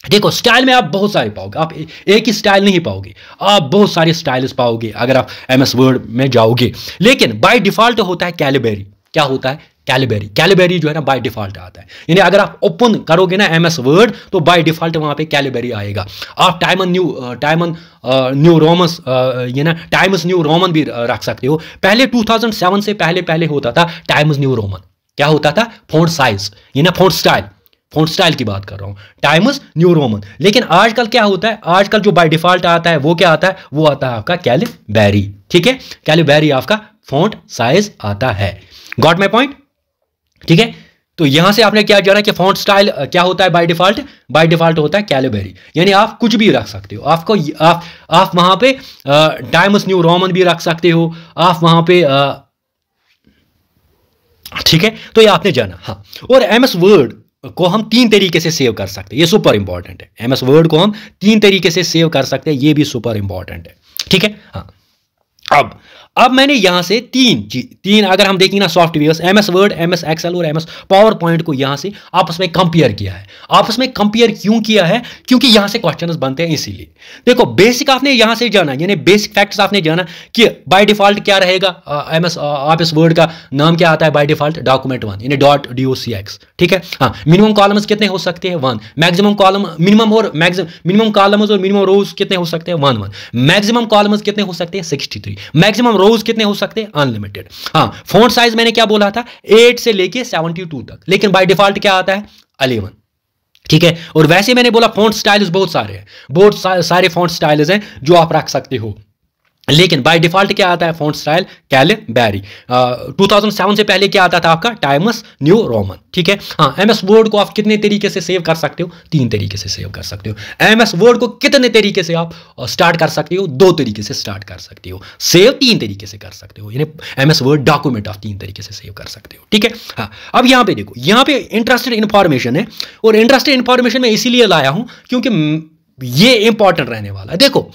देखो, स्टाइल में आप बहुत सारे पाओगे, आप एक ही स्टाइल नहीं पाओगे, आप बहुत सारे स्टाइल्स पाओगे अगर आप एमएस वर्ड में जाओगे। लेकिन बाय डिफॉल्ट होता है कैलिबरी। क्या होता है? कैलिबरी जो है ना बाय डिफॉल्ट आता है। यानी अगर आप ओपन करोगे ना एमएस वर्ड, तो बाय डिफॉल्ट वहां पे कैलिबरी आएगा। आप टाइमस न्यू रोमन भी रख सकते हो। पहले 2007 से पहले होता था टाइमस न्यू रोमन। क्या होता था? फॉन्ट साइज, ये ना फॉन्ट स्टाइल की बात कर रहा हूं, टाइमस न्यू रोमन। लेकिन आजकल क्या होता है? आजकल जो बाय डिफॉल्ट आता है वो क्या आता है? वो आता है आपका कैलिबरी। ठीक है, कैलिबरी आपका फॉन्ट साइज आता है। Got my point? ठीक है, तो यहां से आपने क्या जाना कि फॉन्ट स्टाइल क्या होता है बाय डिफॉल्ट होता है कैलिबरी। यानी आप कुछ भी रख सकते हो, आप वहां पे टाइम्स न्यू रोमन भी रख सकते हो, आप वहां पे ठीक है, तो ये आपने जाना। हाँ, और एमएस वर्ड को हम 3 तरीके से सेव कर सकते हैं, ये सुपर इंपॉर्टेंट है। एमएस वर्ड को हम 3 तरीके से सेव कर सकते हैं, ये भी सुपर इंपॉर्टेंट है। ठीक है, हाँ। अब मैंने यहां से तीन अगर हम देखेंगे ना softwares, MS Word, MS Excel और एमएस पावर पॉइंट को यहां से आपस में कंपेयर किया है। आपस में कंपेयर क्यों किया है? क्योंकि यहां से क्वेश्चंस बनते हैं, इसीलिए। देखो, बेसिक आपने यहां से जाना, यानी बेसिक फैक्ट्स आपने जाना कि बाय डिफॉल्ट क्या रहेगा एमएस ऑफिस वर्ड का नाम क्या आता है बाय डिफॉल्ट? डॉक्यूमेंट 1 यानी .docx। ठीक है, हाँ। मिनिमम कॉलम्स कितने हो सकते हैं? 1। मैक्सिमम कॉलम मिनिमम कॉलम्स और मिनिमम रोज कितने हो सकते हैं? 1। मैक्सिमम कॉलम्स कितने हो सकते हैं? 63। मैक्सिमम रोज कितने हो सकते हैं? अनलिमिटेड। हाँ, फॉन्ट साइज मैंने क्या बोला था? 8 से लेके 72 तक। लेकिन बाय डिफॉल्ट क्या आता है? 11। ठीक है, और वैसे मैंने बोला फॉन्ट स्टाइल्स बहुत सारे हैं, बहुत सारे फॉन्ट स्टाइल्स हैं जो आप रख सकते हो। लेकिन बाय डिफॉल्ट क्या आता है, फॉन्ट स्टाइल कैलिबरी। 2007 से पहले क्या आता था आपका, टाइम्स न्यू रोमन। ठीक है, हाँ, एमएस वर्ड को आप कितने तरीके से सेव कर सकते हो, 3 तरीके से सेव कर सकते हो। एमएस वर्ड को कितने तरीके से आप स्टार्ट कर सकते हो, 2 तरीके से स्टार्ट कर सकते हो। सेव 3 तरीके से कर सकते हो, यानी एमएस वर्ड डॉक्यूमेंट आप 3 तरीके से सेव कर सकते हो। ठीक है, हाँ, अब यहाँ पे देखो, यहाँ पे इंटरेस्टेड इंफॉर्मेशन है, और इंटरेस्टेड इंफॉर्मेशन मैं इसीलिए लाया हूं क्योंकि ये इंपॉर्टेंट रहने वाला है। देखो,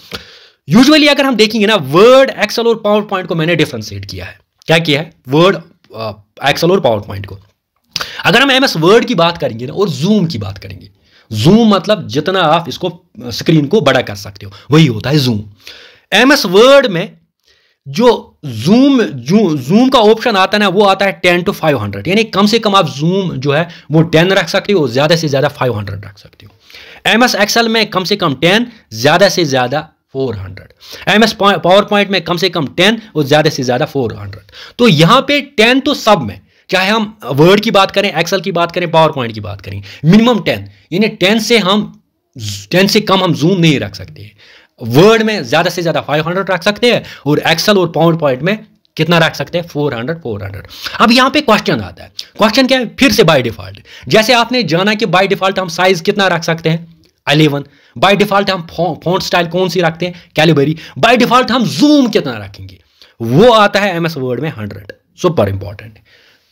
यूजुअली अगर हम देखेंगे ना, वर्ड, एक्सेल और पावर पॉइंट को मैंने डिफरेंशिएट किया है। क्या किया है, वर्ड, एक्सेल और पावर पॉइंट को। अगर हम एमएस वर्ड की बात करेंगे ना और जूम की बात करेंगे, जूम मतलब जितना आप इसको स्क्रीन को बड़ा कर सकते हो वही होता है जूम। एमएस वर्ड में जो जूम का ऑप्शन आता है ना, वो आता है 10 to 500, यानी कम से कम आप जूम जो है वो 10 रख सकते हो, ज्यादा से ज्यादा 500 रख सकते हो। एमएस एक्सेल में कम से कम 10, ज्यादा से ज्यादा 400। एमएस पावर पॉइंट में कम से कम 10 और ज्यादा से ज्यादा 400। तो यहां पे 10 तो सब में, चाहे हम वर्ड की बात करें, एक्सेल की बात करें, पावर पॉइंट की बात करें, मिनिमम 10, यानी 10 से कम हम जूम नहीं रख सकते। वर्ड में ज्यादा से ज्यादा 500 रख सकते हैं, और एक्सेल और पावर पॉइंट में कितना रख सकते हैं, 400। अब यहां पे क्वेश्चन आता है, क्वेश्चन क्या है, फिर से बाय डिफॉल्ट, जैसे आपने जाना कि बाय डिफॉल्ट हम साइज कितना रख सकते हैं, 11। बाय डिफॉल्ट हम फॉन्ट स्टाइल कौन सी रखते हैं, कैलिबरी। बाय डिफॉल्ट हम जूम कितना रखेंगे, वो आता है एमएस वर्ड में 100। सुपर इंपॉर्टेंट,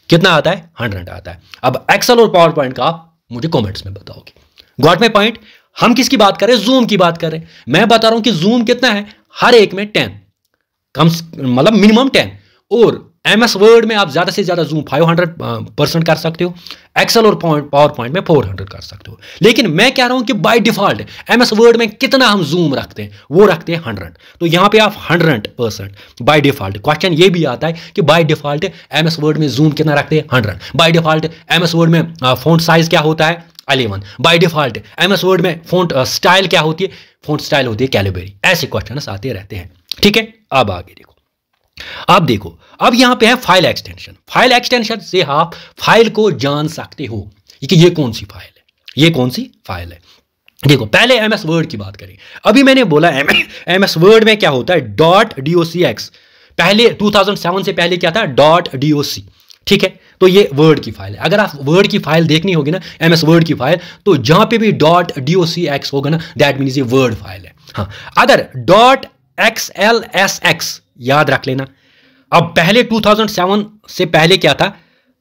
कितना आता है, 100 आता है। अब एक्सेल और पावर पॉइंट का आप मुझे कमेंट्स में बताओगे। गॉट माय पॉइंट, हम किसकी बात करें, जूम की बात करें। मैं बता रहा हूं कि जूम कितना है, हर एक में 10, कम मतलब मिनिमम 10, और एमएस वर्ड में आप ज्यादा से ज्यादा जूम 500% कर सकते हो, एक्सेल और पावर पॉइंट में 400 कर सकते हो। लेकिन मैं कह रहा हूं कि बाय डिफॉल्ट एमएस वर्ड में कितना हम जूम रखते हैं, वो रखते हैं 100। तो यहां पे आप 100% बाय डिफॉल्ट। क्वेश्चन ये भी आता है कि बाय डिफॉल्ट एमएस वर्ड में जूम कितना रखते हैं, 100। बाय डिफॉल्ट एमएस वर्ड में फॉन्ट साइज क्या होता है, 11। बाय डिफॉल्ट एमएस वर्ड में फॉन्ट स्टाइल क्या होती है, फॉन्ट स्टाइल होती है कैलिबरी। ऐसे क्वेश्चन आते रहते हैं। ठीक है, अब आगे देखो, अब देखो, अब यहां पे है फाइल एक्सटेंशन। फाइल एक्सटेंशन से आप फाइल को जान सकते हो कि ये कौन सी फाइल है, ये कौन सी फाइल है। देखो, पहले एमएस वर्ड की बात करें। अभी मैंने बोला एमएस वर्ड में क्या होता है, .docx। पहले 2007 से पहले क्या था, .doc। ठीक है, तो ये वर्ड की फाइल है। अगर आप वर्ड की फाइल देखनी होगी ना, एमएस वर्ड की फाइल, तो जहां पे भी .docx होगा ना, दैट मीन्स ये वर्ड फाइल है। हाँ, अगर .xlsx याद रख लेना। अब पहले 2007 से पहले क्या था,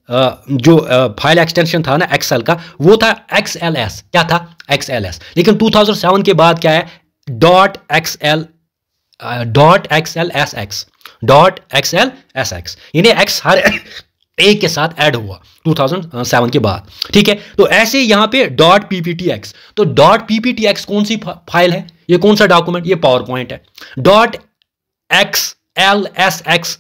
जो फाइल एक्सटेंशन था ना एक्सेल का, वो था XLS। क्या था, XLS। लेकिन 2007 के बाद क्या है, .xlsx, यानी x हर एक के साथ ऐड हुआ 2007 के बाद। ठीक है, तो ऐसे यहां पे .pptx। तो .pptx कौन सी फाइल है, ये कौन सा डॉक्यूमेंट, ये पावर पॉइंट है। .xlsx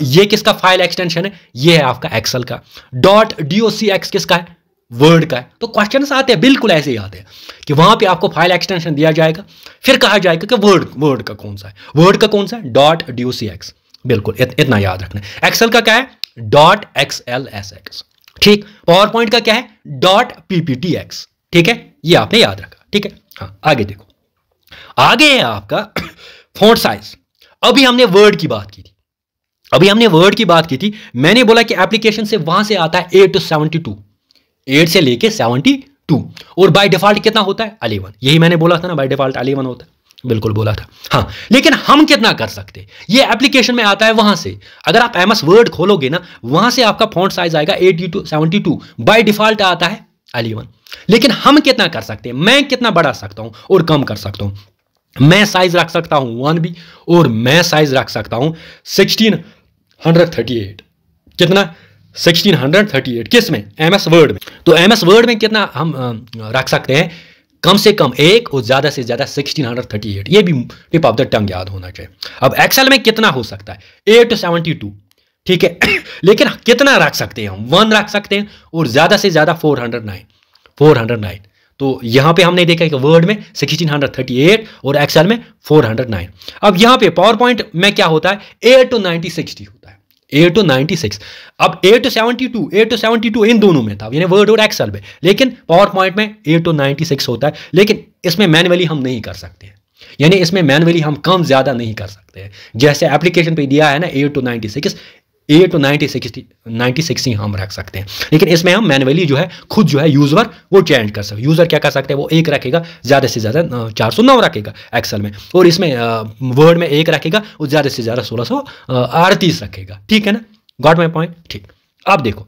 ये किसका फाइल एक्सटेंशन है, ये है आपका एक्सेल का। .docx किसका है, वर्ड का है। तो क्वेश्चन आते हैं बिल्कुल ऐसे ही आते हैं कि वहां पे आपको फाइल एक्सटेंशन दिया जाएगा, फिर कहा जाएगा कि वर्ड का कौन सा है, वर्ड का कौन सा है, .docx। बिल्कुल इतना याद रखना है। एक्सेल का क्या है, .xlsx। ठीक, पावर पॉइंट का क्या है, .pptx। ठीक है, ये आपने याद रखा। ठीक है, हाँ, आगे देखो, आगे है आपका फॉन्ट साइज। अभी हमने वर्ड की बात की थी, मैंने बोला कि एप्लीकेशन से वहां से आता है 8 to 72, 8 से लेके 72, और बाय डिफॉल्ट कितना होता है, 11। यही मैंने बोला था ना, बाय डिफॉल्ट 11 होता है, बिल्कुल बोला था। हाँ, लेकिन हम कितना कर सकते हैं, ये एप्लीकेशन में आता है वहां से। अगर आप एमएस वर्ड खोलोगे ना, वहां से आपका फॉन्ट साइज आएगा 80 to 72, बाय डिफॉल्ट आता है 11। लेकिन हम कितना कर सकते हैं, मैं कितना बढ़ा सकता हूं और कम कर सकता हूं। मैं साइज रख सकता हूं 1B, और मैं साइज रख सकता हूं 1638। कितना, 1638। किस में, एमएस वर्ड में। तो एमएस वर्ड में कितना हम रख सकते हैं, कम से कम 1 और ज्यादा से ज्यादा 1638। ये भी टिप ऑफ द टंग याद होना चाहिए। अब एक्सेल में कितना हो सकता है, 8 to 72। ठीक है, लेकिन कितना रख सकते हैं हम, 1 रख सकते हैं, और ज्यादा से ज्यादा 409। तो यहां पे हमने देखा कि वर्ड में 1638 और एक्सेल में 409। अब यहां पे पावर पॉइंट में क्या होता है, 8 to 9060 होता है, 8 to 96। अब 8 to 72 इन दोनों में था, यानी वर्ड और एक्सेल में। लेकिन पावर पॉइंट में 8 to 96 होता है, लेकिन इसमें मैन्युअली हम नहीं कर सकते हैं। यानी इसमें मैनुअली हम कम ज्यादा नहीं कर सकते हैं। जैसे एप्लीकेशन पे दिया है ना 8 to 96, 8 to 96 ही हम रख सकते हैं, लेकिन इसमें हम मैनुअली जो है खुद जो है यूजर वो चेंज कर सकते हैं। यूजर क्या कर सकते हैं, वो 1 रखेगा, ज्यादा से ज्यादा 409 रखेगा एक्सेल में, और इसमें वर्ड में 1 रखेगा और ज्यादा से ज्यादा 1638 रखेगा। ठीक है ना, गॉट माई पॉइंट। ठीक, अब देखो,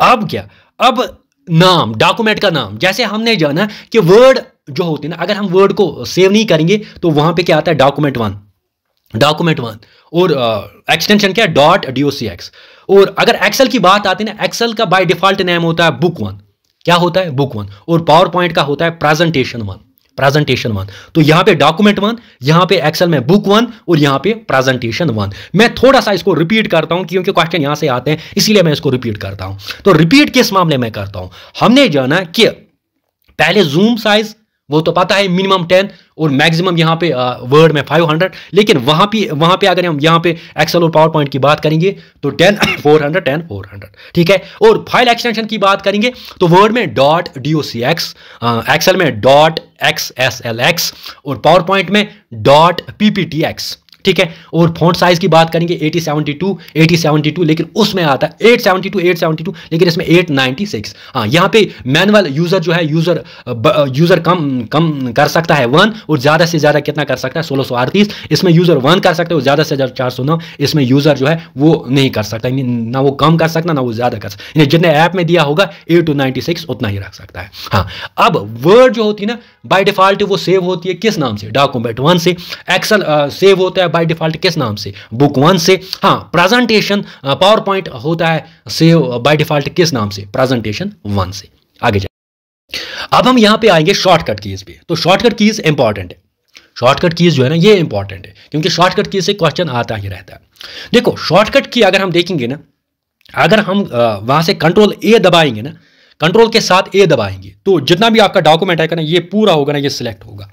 अब क्या, अब नाम, डॉक्यूमेंट का नाम, जैसे हमने जाना कि वर्ड जो होती है ना, अगर हम वर्ड को सेव नहीं करेंगे तो वहां पे क्या आता है, डॉक्यूमेंट वन, और एक्सटेंशन क्या है, .docx। और अगर एक्सेल की बात आती है ना, एक्सेल का बाय डिफॉल्ट नेम होता है बुक 1। क्या होता है, बुक 1। और पावर पॉइंट का होता है प्रेजेंटेशन 1। तो यहां पे डॉक्यूमेंट 1, यहां पे एक्सेल में बुक 1, और यहां पे प्रेजेंटेशन 1। मैं थोड़ा सा इसको रिपीट करता हूं क्योंकि क्वेश्चन यहां से आते हैं, इसीलिए मैं इसको रिपीट करता हूं। तो रिपीट किस मामले में करता हूं, हमने जाना कि पहले जूम साइज वो तो पता है मिनिमम 10 और मैक्सिमम यहां पे वर्ड में 500, लेकिन वहां पे अगर हम यहां पे एक्सेल और पावर पॉइंट की बात करेंगे तो 10 400। ठीक है, और फाइल एक्सटेंशन की बात करेंगे तो वर्ड में .docx, एक्सेल में .xslx, और पावर पॉइंट में .pptx। ठीक है, और फॉन्ट साइज की बात करेंगे 8072, लेकिन उसमें आता है 872, लेकिन इसमें 896। हाँ, यहाँ पे मैनुअल यूजर जो है, यूजर कम कर सकता है 1, और ज्यादा से ज्यादा कितना कर सकता है, 1638। इसमें यूजर 1 कर सकते हो, ज्यादा से ज्यादा 409। इसमें यूजर जो है वो नहीं कर सकता, ना वो कम कर सकता ना वो ज्यादा कर सकता, जितने ऐप में दिया होगा 8 to 96 उतना ही रख सकता है। हाँ, अब वर्ड जो होती है ना बाय डिफॉल्ट वो सेव होती है किस नाम से, डॉक्यूमेंट 1 से। एक्सेल सेव होता है बाय डिफॉल्ट किस नाम से, बुक 1 से। हाँ, प्रेजेंटेशन पावर पॉइंट होता है सेव बाय डिफॉल्ट किस नाम से, प्रेजेंटेशन 1 से। आगे जाए, अब हम यहां पे आएंगे शॉर्टकट कीज पे। तो शॉर्टकट कीज इंपॉर्टेंट है, शॉर्टकट कीज जो है ना ये इंपॉर्टेंट है, क्योंकि शॉर्टकट कीज से क्वेश्चन आता ही रहता है। देखो, शॉर्टकट की अगर हम देखेंगे ना, अगर हम वहां से कंट्रोल ए दबाएंगे ना, कंट्रोल के साथ ए दबाएंगे तो जितना भी आपका डॉक्यूमेंट है ना ये पूरा होगा ना, ये सिलेक्ट होगा।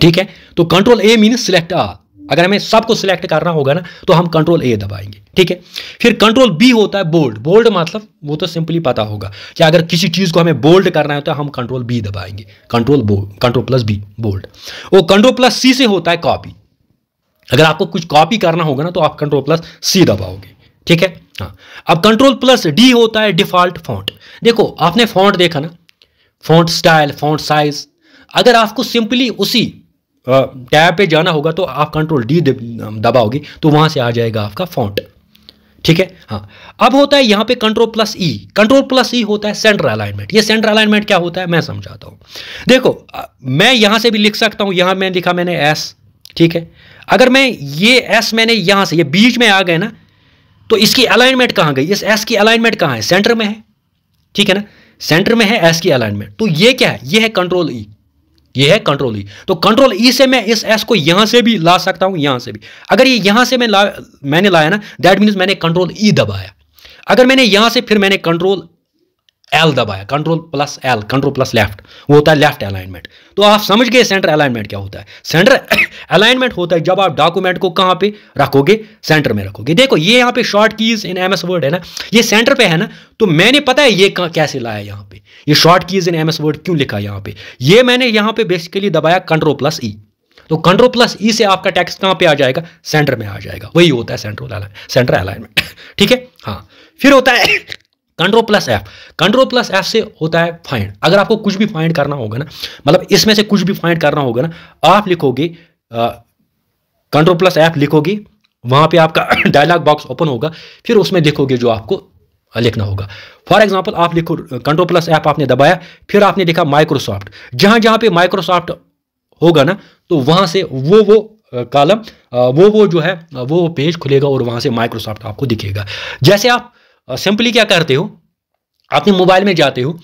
ठीक है, तो कंट्रोल ए मीन सिलेक्ट ऑल। अगर हमें सबको सिलेक्ट करना होगा ना तो हम कंट्रोल ए दबाएंगे। ठीक है, फिर कंट्रोल बी होता है बोल्ड। बोल्ड मतलब वो तो सिंपली पता होगा कि अगर किसी चीज को हमें बोल्ड करना है तो हम कंट्रोल बी दबाएंगे, कंट्रोल प्लस बी, बोल्ड। और कंट्रोल प्लस सी से होता है कॉपी। अगर आपको कुछ कॉपी करना होगा ना तो आप कंट्रोल प्लस सी दबाओगे। ठीक है, हाँ। अब कंट्रोल प्लस डी होता है डिफॉल्ट फॉन्ट। देखो, आपने फॉन्ट देखा ना, फॉन्ट स्टाइल, फॉन्ट साइज। अगर आपको सिंपली उसी टैब पे जाना होगा तो आप कंट्रोल डी दबाओगे तो वहां से आ जाएगा आपका फॉन्ट। ठीक है, हाँ। अब होता है यहां पे control plus E. Control plus E होता है सेंटर अलाइनमेंट। ये सेंटर अलाइनमेंट क्या होता है मैं समझाता हूं। देखो, मैं यहां से भी लिख सकता हूं, यहां मैं लिखा मैंने एस। ठीक है, अगर मैं ये एस मैंने यहां से, ये बीच में आ गए ना, तो इसकी अलाइनमेंट कहां गई, इस एस की अलाइनमेंट कहां है, सेंटर में है। ठीक है ना, सेंटर में है एस की अलाइनमेंट। तो ये क्या है, ये है कंट्रोल ई, ये है कंट्रोल ई। तो कंट्रोल ई से मैं इस एस को यहां से भी ला सकता हूं, यहां से भी। अगर ये यहां से मैंने लाया ना, दैट मीन्स मैंने कंट्रोल ई दबाया। अगर मैंने यहां से फिर मैंने कंट्रोल एल दबाया, control plus L, control plus left, वो होता है लेफ्ट अलाइनमेंट। तो आप समझ गए सेंटर अलाइनमेंट क्या होता है। सेंटर अलाइनमेंट होता है जब आप डॉक्यूमेंट को कहां पे रखोगे, सेंटर में रखोगे। देखो, ये यहां पे short keys in MS word है ना, ये सेंटर पे है ना, तो मैंने पता है ये कैसे लाया यहां पे, ये short keys in MS word क्यों लिखा यहां पे। ये मैंने यहां पे बेसिकली दबाया कंट्रोल प्लस ई। तो कंट्रोल प्लस ई से आपका टेक्स्ट कहां पे आ जाएगा, सेंटर में आ जाएगा। वही होता है सेंटर अलाइनमेंट। ठीक है, हाँ। फिर होता है control plus F. Control plus F से होता है फाइंड। अगर आपको कुछ भी फाइंड करना होगा ना, मतलब इसमें से कुछ भी फाइंड करना होगा ना, आप लिखोगे कंट्रोल प्लस एफ लिखोगे, वहां पे आपका डायलॉग बॉक्स ओपन होगा, फिर उसमें लिखोगे जो आपको लिखना होगा। फॉर एग्जांपल आप लिखो कंट्रोल प्लस एफ आपने दबाया, फिर आपने लिखा माइक्रोसॉफ्ट। जहां जहां पे माइक्रोसॉफ्ट होगा ना तो वहां से वो कॉलम वो जो है वो पेज खुलेगा और वहां से माइक्रोसॉफ्ट आपको दिखेगा। जैसे आप सिंपली क्या करते हो, अपने मोबाइल में जाते हो,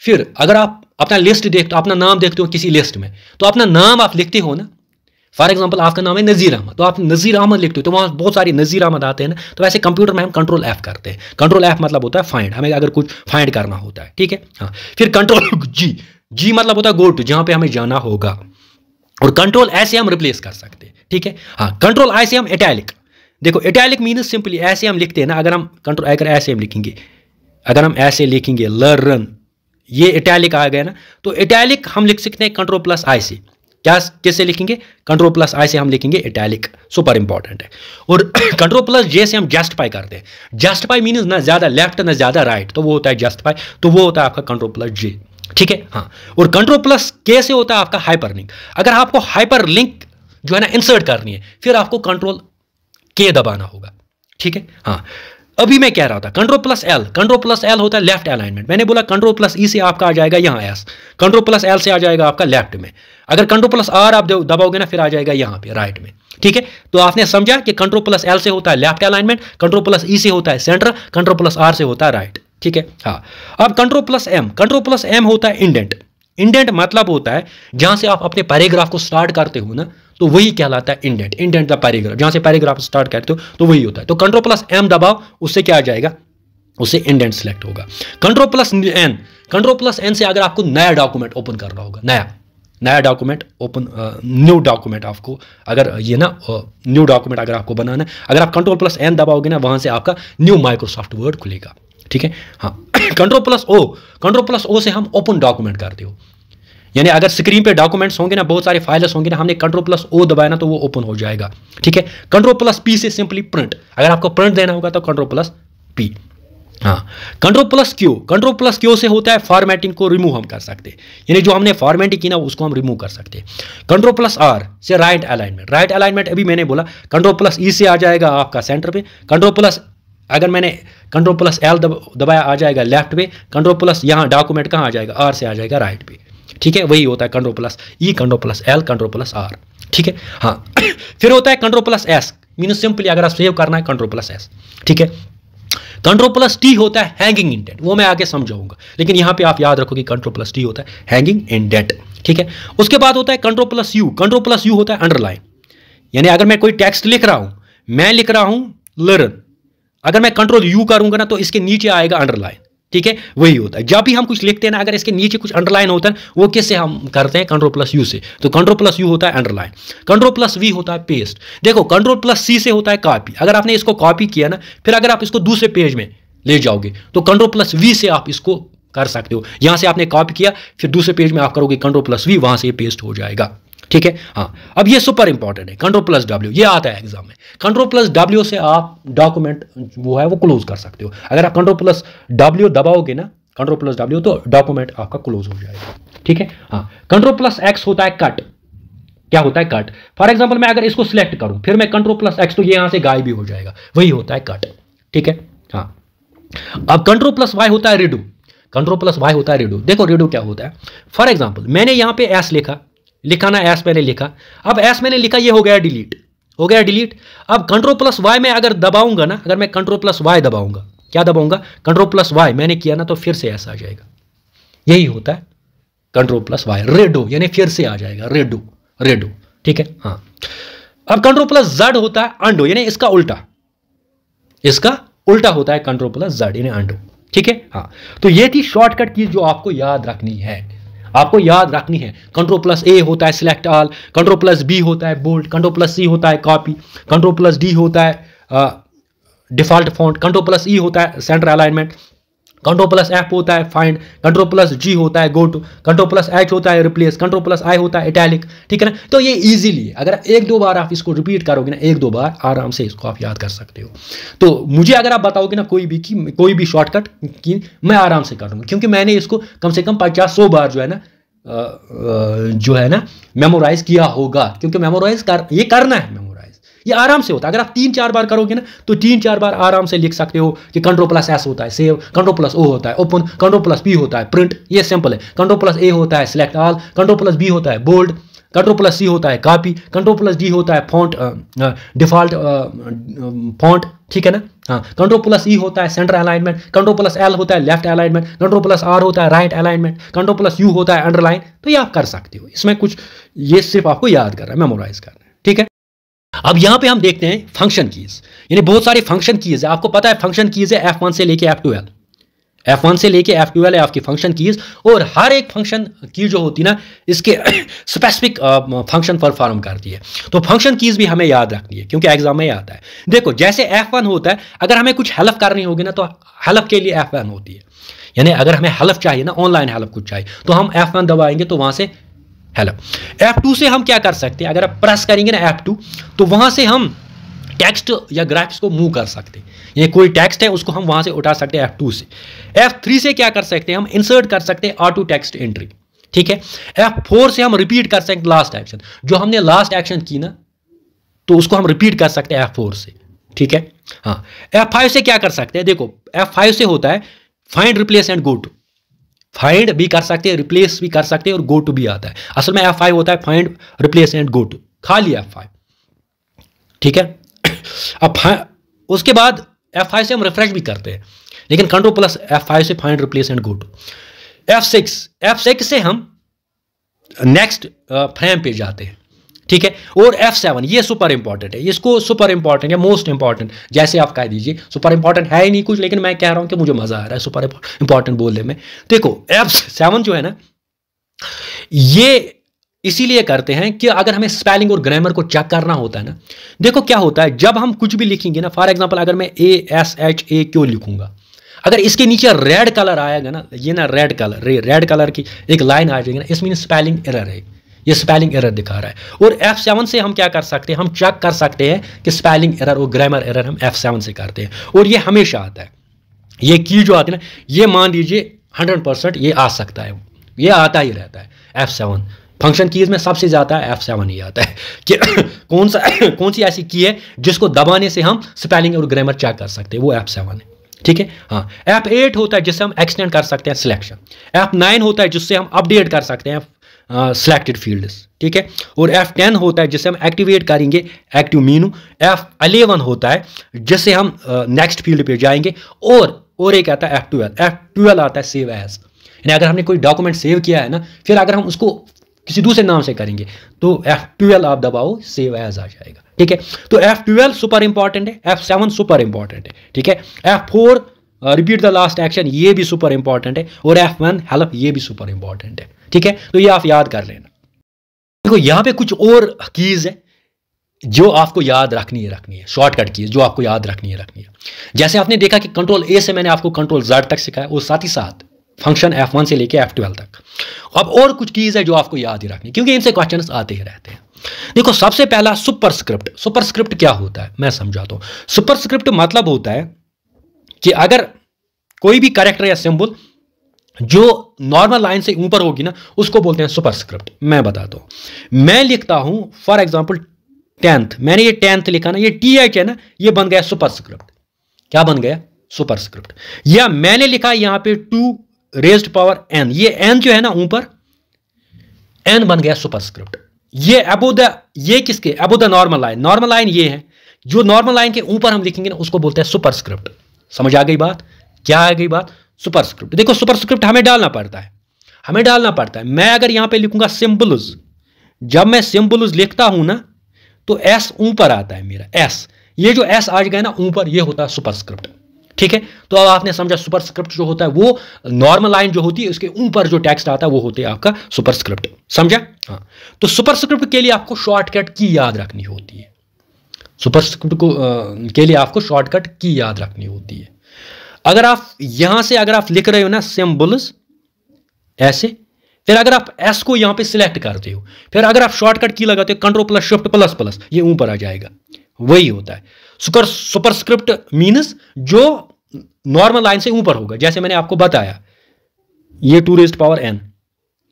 फिर अगर आप अपना लिस्ट देखते हो, अपना नाम देखते हो किसी लिस्ट में, तो अपना नाम आप लिखते हो ना। फॉर एग्जांपल आपका नाम है नजीर अहमद, तो आप नजीर अहमद लिखते हो, तो वहां बहुत सारी नजीर अहमद आते हैं ना। तो वैसे कंप्यूटर में हम कंट्रोल एफ करते हैं। कंट्रोल एफ मतलब होता है फाइंड, हमें अगर कुछ फाइंड करना होता है। ठीक है, हाँ। फिर कंट्रोल जी, जी मतलब होता है गो टू, जहां पे हमें जाना होगा। और कंट्रोल ऐसे हम रिप्लेस कर सकते हैं। ठीक है, हाँ। कंट्रोल आई से हम इटैलिक। देखो, इटैलिक मीन सिंपली ऐसे हम लिखते हैं ना, अगर हम कंट्रोल अगर ऐसे हम लिखेंगे, अगर हम ऐसे लिखेंगे लर्न, ये इटैलिक आ गया ना, तो इटैलिक हम लिख सकते हैं कंट्रोल प्लस आई से। क्या किससे लिखेंगे? कंट्रोल प्लस आई से हम लिखेंगे इटैलिक, सुपर इंपॉर्टेंट है। और कंट्रोल प्लस जे से हम जस्टिफाई करते हैं। जस्टिफाई मीन्स ना ज्यादा लेफ्ट ना ज्यादा राइट, तो वो होता है जस्टिफाई, तो वो होता है आपका कंट्रोल प्लस जे, ठीक है। हाँ, और कंट्रोल प्लस के से होता है आपका हाइपर लिंक। अगर आपको हाइपर लिंक जो है ना इंसर्ट करनी है, फिर आपको कंट्रोल के दबाना होगा, ठीक है। हाँ, अभी मैं कह रहा था control plus L, control plus L होता है लेफ्ट अलाइनमेंट। मैंने बोला कंट्रोल प्लस ई से आपका आ जाएगा यहां एस, कंट्रोल प्लस एल से आ जाएगा आपका लेफ्ट में। अगर कंट्रोल प्लस आर आप दबाओगे ना, फिर आ जाएगा यहां पे राइट में, ठीक है। तो आपने समझा कि कंट्रोल प्लस एल से होता है लेफ्ट अलाइनमेंट, कंट्रोल प्लस ई से होता है सेंटर, कंट्रोल प्लस आर से होता है राइट, ठीक है। हाँ, अब control plus M, control plus M होता है इंडेंट। इंडेंट मतलब होता है जहां से आप अपने पैराग्राफ को स्टार्ट करते हो ना, तो वही कहलाता है इंडेंट। इंडेंट द पैराग्राफ, जहां से पैराग्राफ स्टार्ट करते हो तो वही होता है। तो कंट्रोल प्लस एम दबाओ, उससे क्या आ जाएगा? उससे इंडेंट सिलेक्ट होगा। Control plus N, control plus N से अगर आपको नया डॉक्यूमेंट ओपन करना होगा, नया डॉक्यूमेंट ओपन, न्यू डॉक्यूमेंट आपको, अगर ये ना न्यू डॉक्यूमेंट अगर आपको बनाना है, अगर आप कंट्रोल प्लस एन दबाओगे ना, वहां से आपका न्यू माइक्रोसॉफ्ट वर्ड खुलेगा, ठीक है। हाँ, control plus O, control plus O से हम ओपन डॉक्यूमेंट करते हो, यानी अगर स्क्रीन पे डॉक्यूमेंट्स होंगे ना, बहुत सारे फाइल्स होंगे ना, हमने कंट्रोल प्लस ओ दबाया ना तो वो ओपन हो जाएगा, ठीक है। कंट्रोल प्लस पी से सिंपली प्रिंट, अगर आपको प्रिंट देना होगा तो कंट्रोल प्लस पी। हाँ, control plus Q, control plus Q से होता है फॉर्मेटिंग को रिमूव हम कर सकते हैं, यानी जो हमने फॉर्मेटिंग की ना उसको हम रिमूव कर सकते हैं। कंट्रोल प्लस आर से राइट अलाइनमेंट, राइट अलाइनमेंट अभी मैंने बोला। कंट्रोल प्लस ई से आ जाएगा आपका सेंटर पे। कंट्रोल प्लस, अगर मैंने कंट्रोल प्लस एल दबाया आ जाएगा लेफ्ट पे। कंट्रोल प्लस यहाँ डॉक्यूमेंट कहाँ आ जाएगा? आर से आ जाएगा राइट पे, ठीक है। वही होता है control plus E, control plus L, control plus R, ठीक है। हाँ, फिर होता है control plus S, means simply अगर आप सेव करना है कंट्रोल प्लस एस, ठीक है। कंट्रोल प्लस टी होता है हैंगिंग इंडेंट, वो मैं आगे समझाऊंगा, लेकिन यहां पे आप याद रखो कि कंट्रोल प्लस टी होता है हैंगिंग इंडेंट, ठीक है। उसके बाद होता है control plus you, control plus U होता है अंडरलाइन, यानी अगर मैं कोई टेक्स्ट लिख रहा हूं, मैं लिख रहा हूं लर्न, अगर मैं कंट्रोल यू करूंगा ना तो इसके नीचे आएगा अंडरलाइन, ठीक है। वही होता है जब भी हम कुछ लिखते हैं ना, अगर इसके नीचे कुछ अंडरलाइन होता है, वो किससे हम करते हैं? कंट्रोल प्लस यू से। तो कंट्रोल प्लस यू होता है अंडरलाइन। कंट्रोल प्लस वी होता है पेस्ट। देखो कंट्रोल प्लस सी से होता है कॉपी, अगर आपने इसको कॉपी किया ना, फिर अगर आप इसको दूसरे पेज में ले जाओगे तो कंट्रोल प्लस वी से आप इसको कर सकते हो। यहां से आपने कॉपी किया, फिर दूसरे पेज में आप करोगे कंट्रोल प्लस वी, वहां से ये पेस्ट हो जाएगा, ठीक है। हाँ, अब ये सुपर इंपॉर्टेंट है, कंट्रोल प्लस डब्ल्यू, ये आता है एग्जाम में। कंट्रोल प्लस डब्ल्यू से आप डॉक्यूमेंट वो है वो क्लोज कर सकते हो। अगर आप कंट्रोल प्लस डब्ल्यू दबाओगे ना, कंट्रोल प्लस डब्ल्यू, तो डॉक्यूमेंट आपका क्लोज हो जाएगा, ठीक है। हाँ, कंट्रोल प्लस एक्स होता है कट। क्या होता है? कट। फॉर एग्जाम्पल मैं अगर इसको सिलेक्ट करूं, फिर मैं कंट्रोल प्लस एक्स, तो ये यहां से गायब भी हो जाएगा, वही होता है कट, ठीक है। हाँ, अब कंट्रोल प्लस वाई होता है रिडू, कंट्रोल प्लस वाई होता है रिडू। देखो रिडू क्या होता है? फॉर एग्जाम्पल मैंने यहां पे एस लिखा ना, एस मैंने लिखा, अब एस मैंने लिखा, ये हो गया डिलीट, हो गया डिलीट। अब कंट्रोल प्लस वाई में अगर दबाऊंगा ना, अगर मैं कंट्रोल प्लस वाई दबाऊंगा, क्या दबाऊंगा? कंट्रोल प्लस वाई मैंने किया ना, तो फिर से एस आ जाएगा, यही होता है कंट्रोल प्लस वाई, रेडो, यानी फिर से आ जाएगा रेडो, रेडो, ठीक है। हाँ, अब कंट्रोल प्लस जेड होता है अंडो, यानी इसका उल्टा, इसका उल्टा होता है कंट्रोल प्लस जेड, यानी अंडो, ठीक है। हाँ, तो ये थी शॉर्टकट की जो आपको याद रखनी है, आपको याद रखनी है। कंट्रोल प्लस ए होता है select all, control plus B होता है बोल्ड, कंट्रोल प्लस सी होता है कॉपी, कंट्रोल प्लस डी होता है default font, control plus E होता है centre alignment, control plus F होता है फाइंड, कंट्रोल प्लस जी होता है go to, control plus H होता है रिप्लेस, कंट्रोल प्लस आई होता है इटैलिक, ठीक है ना। तो ये इजीली अगर एक दो बार आप इसको रिपीट करोगे ना, एक दो बार आराम से इसको आप याद कर सकते हो। तो मुझे अगर आप बताओगे ना कोई भी शॉर्टकट की, मैं आराम से कर दूंगा, क्योंकि मैंने इसको कम से कम 50-100 बार जो है ना मेमोराइज किया होगा, क्योंकि मेमोराइज ये करना है, मेमोराइज ये आराम से होता है। अगर आप 3-4 बार करोगे ना, तो 3-4 बार आराम से लिख सकते हो कि कंट्रोल प्लस एस होता है सेव, कंट्रोल प्लस ओ होता है ओपन, कंट्रोल प्लस पी होता है प्रिंट, ये सिंपल है। कंट्रोल प्लस ए होता है select all, control plus B होता है बोल्ड, कंट्रोल प्लस सी होता है कॉपी, कंट्रोल प्लस डी होता है फॉन्ट डिफॉल्ट फॉन्ट, ठीक है ना। हाँ, कंट्रोल प्लस ई होता है centre alignment, control plus L होता है left alignment, control plus R होता है right alignment, control plus U होता है अंडरलाइन। तो ये आप कर सकते हो, इसमें कुछ ये सिर्फ आपको याद करना है, मेमोराइज करना है, ठीक है। अब यहां पे हम देखते हैं फंक्शन कीज, यानी बहुत सारे फंक्शन कीज है। आपको पता है फंक्शन कीज है F1 से लेके F12, F1 से लेके F12 है आपकी फंक्शन कीज, और हर एक फंक्शन की जो होती है ना, इसके स्पेसिफिक फंक्शन परफॉर्म करती है। तो फंक्शन कीज भी हमें याद रखनी है, क्योंकि एग्जाम में आता है। देखो जैसे F1 होता है, अगर हमें कुछ हेल्प करनी होगी ना, तो हेल्प के लिए F1 होती है, यानी अगर हमें हेल्प चाहिए ना, ऑनलाइन हेल्प कुछ चाहिए, तो हम F1 दबाएंगे तो वहां से हेलो। F2 से हम क्या कर सकते हैं, अगर आप प्रेस करेंगे ना F2 तो वहां से हम टेक्स्ट या ग्राफिक्स को मूव कर सकते हैं। ये कोई टेक्स्ट है उसको हम वहां से उठा सकते हैं F2 से। F3 से क्या कर सकते हैं, हम इंसर्ट कर सकते हैं ऑटो टेक्स्ट एंट्री, ठीक है। F4 से हम रिपीट कर सकते हैं लास्ट एक्शन, जो हमने लास्ट एक्शन की ना तो उसको हम रिपीट कर सकते हैं F4 से, ठीक है। हाँ, F5 से क्या कर सकते हैं, देखो F5 से होता है find, replace and go to. Find भी कर सकते हैं, रिप्लेस भी कर सकते हैं और गो टू भी आता है। असल में F5 होता है find, replace and go to, खाली F5, ठीक है। अब उसके बाद F5 से हम रिफ्रेश भी करते हैं, लेकिन कंट्रोल प्लस F5 से find, replace and go to. F6 से हम नेक्स्ट फ्रेम पे जाते हैं, ठीक है। और F7 ये सुपर इंपॉर्टेंट है, इसको सुपर इंपॉर्टेंट या मोस्ट इंपॉर्टेंट जैसे आप कह दीजिए। सुपर इंपॉर्टेंट है ही नहीं कुछ, लेकिन मैं कह रहा हूं कि मुझे मजा आ रहा है सुपर इंपॉर्टेंट बोलने में। देखो F7 जो है ना, ये इसीलिए करते हैं कि अगर हमें स्पेलिंग और ग्रामर को चेक करना होता है ना, देखो क्या होता है जब हम कुछ भी लिखेंगे ना, फॉर एग्जांपल अगर मैं ASHA क्यों लिखूंगा, अगर इसके नीचे रेड कलर आएगा ना, ये ना रेड कलर की एक लाइन आ जाएगी ना, इसमें स्पेलिंग एरर है, ये स्पेलिंग एरर दिखा रहा है। और F7 से हम क्या कर सकते हैं, हम चेक कर सकते हैं कि स्पेलिंग एरर और ग्रामर एरर हम F7 से करते हैं, और ये हमेशा आता है। ये की जो आती है ना, ये मान लीजिए 100% ये आ सकता है, ये आता ही रहता है F7। फंक्शन कीज में सबसे ज्यादा F7 ही आता है कि कौन सी ऐसी की है जिसको दबाने से हम स्पेलिंग और ग्रामर चेक कर सकते हैं, वो F7 है, ठीक है। हाँ, F8 होता है जिससे हम एक्सटेंड कर सकते हैं सिलेक्शन। F9 होता है जिससे हम अपडेट कर सकते हैं सिलेक्टेड फील्ड्स, ठीक है। और F10 होता है जिससे हम एक्टिवेट करेंगे एक्टिव मीनू। F11 होता है जिससे हम नेक्स्ट फील्ड पे जाएंगे। और एक आता है F12 आता है सेव एज, यानी अगर हमने कोई डॉक्यूमेंट सेव किया है ना, फिर अगर हम उसको किसी दूसरे नाम से करेंगे तो F12 आप दबाओ, सेव एज आ जाएगा, ठीक है। तो F12 सुपर इंपॉर्टेंट है, F7 सुपर इंपॉर्टेंट है, ठीक है। F4 repeat the last action, ये भी सुपर इंपॉर्टेंट है। और F1 हेल्प, ये भी सुपर इंपॉर्टेंट है, ठीक है। तो ये आप याद कर लेना। देखो यहाँ पे कुछ और कीज है जो आपको याद रखनी है, शॉर्टकट कीज जो आपको याद रखनी है। जैसे आपने देखा कि कंट्रोल A से मैंने आपको कंट्रोल Z तक सिखाया, और साथ ही साथ फंक्शन F1 से लेके F12 तक। अब और कुछ कीज है जो आपको याद ही रखनी, क्योंकि इनसे क्वेश्चंस आते ही रहते हैं। देखो सबसे पहला सुपरस्क्रिप्ट। सुपरस्क्रिप्ट क्या होता है मैं समझाता हूं। सुपरस्क्रिप्ट मतलब होता है कि अगर कोई भी कैरेक्टर या सिंबल जो नॉर्मल लाइन से ऊपर होगी ना, उसको बोलते हैं सुपरस्क्रिप्ट। मैं बताता हूं, मैं लिखता हूं फॉर एग्जांपल 10th, मैंने ये 10th लिखा ना, ये TH है ना, ये बन गया सुपरस्क्रिप्ट। क्या बन गया? सुपरस्क्रिप्ट। या मैंने लिखा यहां पे 2 रेज्ड पावर n, ये n जो है ना ऊपर, n बन गया सुपरस्क्रिप्ट। ये अबो द, ये किसके above the normal line, normal line ये है, जो नॉर्मल लाइन के ऊपर हम लिखेंगे ना उसको बोलते हैं सुपरस्क्रिप्ट। समझ आ गई बात? क्या आ गई बात? सुपरस्क्रिप्ट। देखो सुपरस्क्रिप्ट हमें डालना पड़ता है, मैं अगर यहां पे लिखूंगा सिंबल्स, जब मैं सिंबल्स लिखता हूं ना तो S ऊपर आता है मेरा, S, ये जो S आ गया ना ऊपर, ये होता है सुपरस्क्रिप्ट, ठीक है। तो अब आपने समझा सुपरस्क्रिप्ट जो होता है वो नॉर्मल लाइन जो होती है उसके ऊपर जो टेक्स्ट आता है वो होते हैं आपका सुपरस्क्रिप्ट। समझा? हाँ। तो सुपरस्क्रिप्ट के लिए आपको शॉर्टकट की याद रखनी होती है। सुपरस्क्रिप्ट को के लिए आपको शॉर्टकट की याद रखनी होती है। अगर आप यहां से अगर आप लिख रहे हो ना सिंबल्स ऐसे, फिर अगर आप S को यहां पे सिलेक्ट करते हो, फिर अगर आप शॉर्टकट की लगाते हो control plus shift plus plus, ये ऊपर आ जाएगा। वही होता है सुपरस्क्रिप्ट, मीन्स जो नॉर्मल लाइन से ऊपर होगा। जैसे मैंने आपको बताया ये 2 रेज्ड पावर n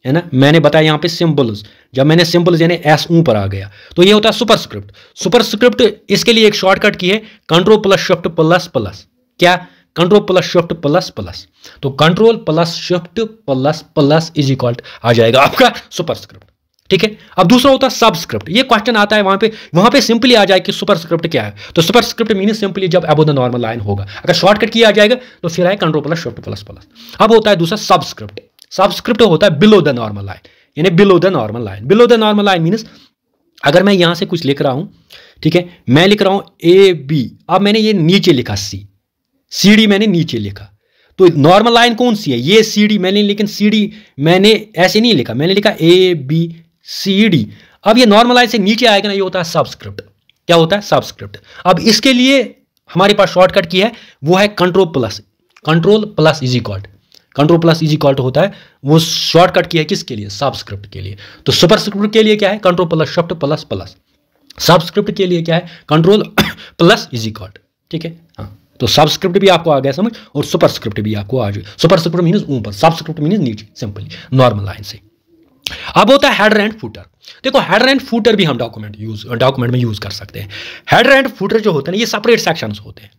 है ना, मैंने बताया यहां पे सिंबल्स, जब मैंने सिंबल्स यानी S ऊपर आ गया तो ये होता है सुपरस्क्रिप्ट। सुपरस्क्रिप्ट इसके लिए एक शॉर्टकट की है control plus shift plus plus. क्या? Control plus shift plus plus. तो control plus shift plus plus is equal आ जाएगा आपका सुपरस्क्रिप्ट, ठीक है। अब दूसरा होता है सबस्क्रिप्ट। ये क्वेश्चन आता है वहां पे सिंपली आ जाए कि सुपरस्क्रिप्ट क्या है। तो सुपरस्क्रिप्ट मीन सिंपली जब अबव द नॉर्मल लाइन होगा, अगर शॉर्टकट किया जाएगा तो फिर आए control plus shift plus plus. अब होता है दूसरा सबस्क्रिप्ट। सबस्क्रिप्ट होता है बिलो द नॉर्मल लाइन, यानी below the normal line. Below the normal line means अगर मैं यहां से कुछ लिख रहा हूं, ठीक है, मैं लिख रहा हूं AB, अब मैंने ये नीचे लिखा CD मैंने नीचे लिखा, तो नॉर्मल लाइन कौन सी है? ये CD मैंने, लेकिन CD मैंने ऐसे नहीं लिखा, मैंने लिखा ABCD। अब ये नॉर्मल लाइन से नीचे आएगा ना, ये होता है सबस्क्रिप्ट। क्या होता है? सबस्क्रिप्ट। अब इसके लिए हमारे पास शॉर्टकट की है, वो है control plus is equal control plus is equal to होता है, वो शॉर्टकट की है किसके लिए, सबस्क्रिप्ट के लिए। तो सुपरस्क्रिप्ट के लिए क्या है, control plus shift plus plus. Subscript के लिए क्या है, कंट्रोल प्लस इज इक्वल, ठीक है। हाँ, तो सबस्क्रिप्ट भी आपको आ गया समझ, और सुपरस्क्रिप्ट भी आपको आ जाए। सुपरस्क्रिप्ट मीन्स ऊपर, सबस्क्रिप्ट मीन्स नीचे, सिंपली नॉर्मल लाइन से। अब होता है हेडर एंड फुटर। देखो हेडर एंड फुटर भी हम डॉक्यूमेंट में यूज कर सकते हैं। हेडर एंड फुटर जो होते हैं ये सेपरेट सेक्शंस होते हैं,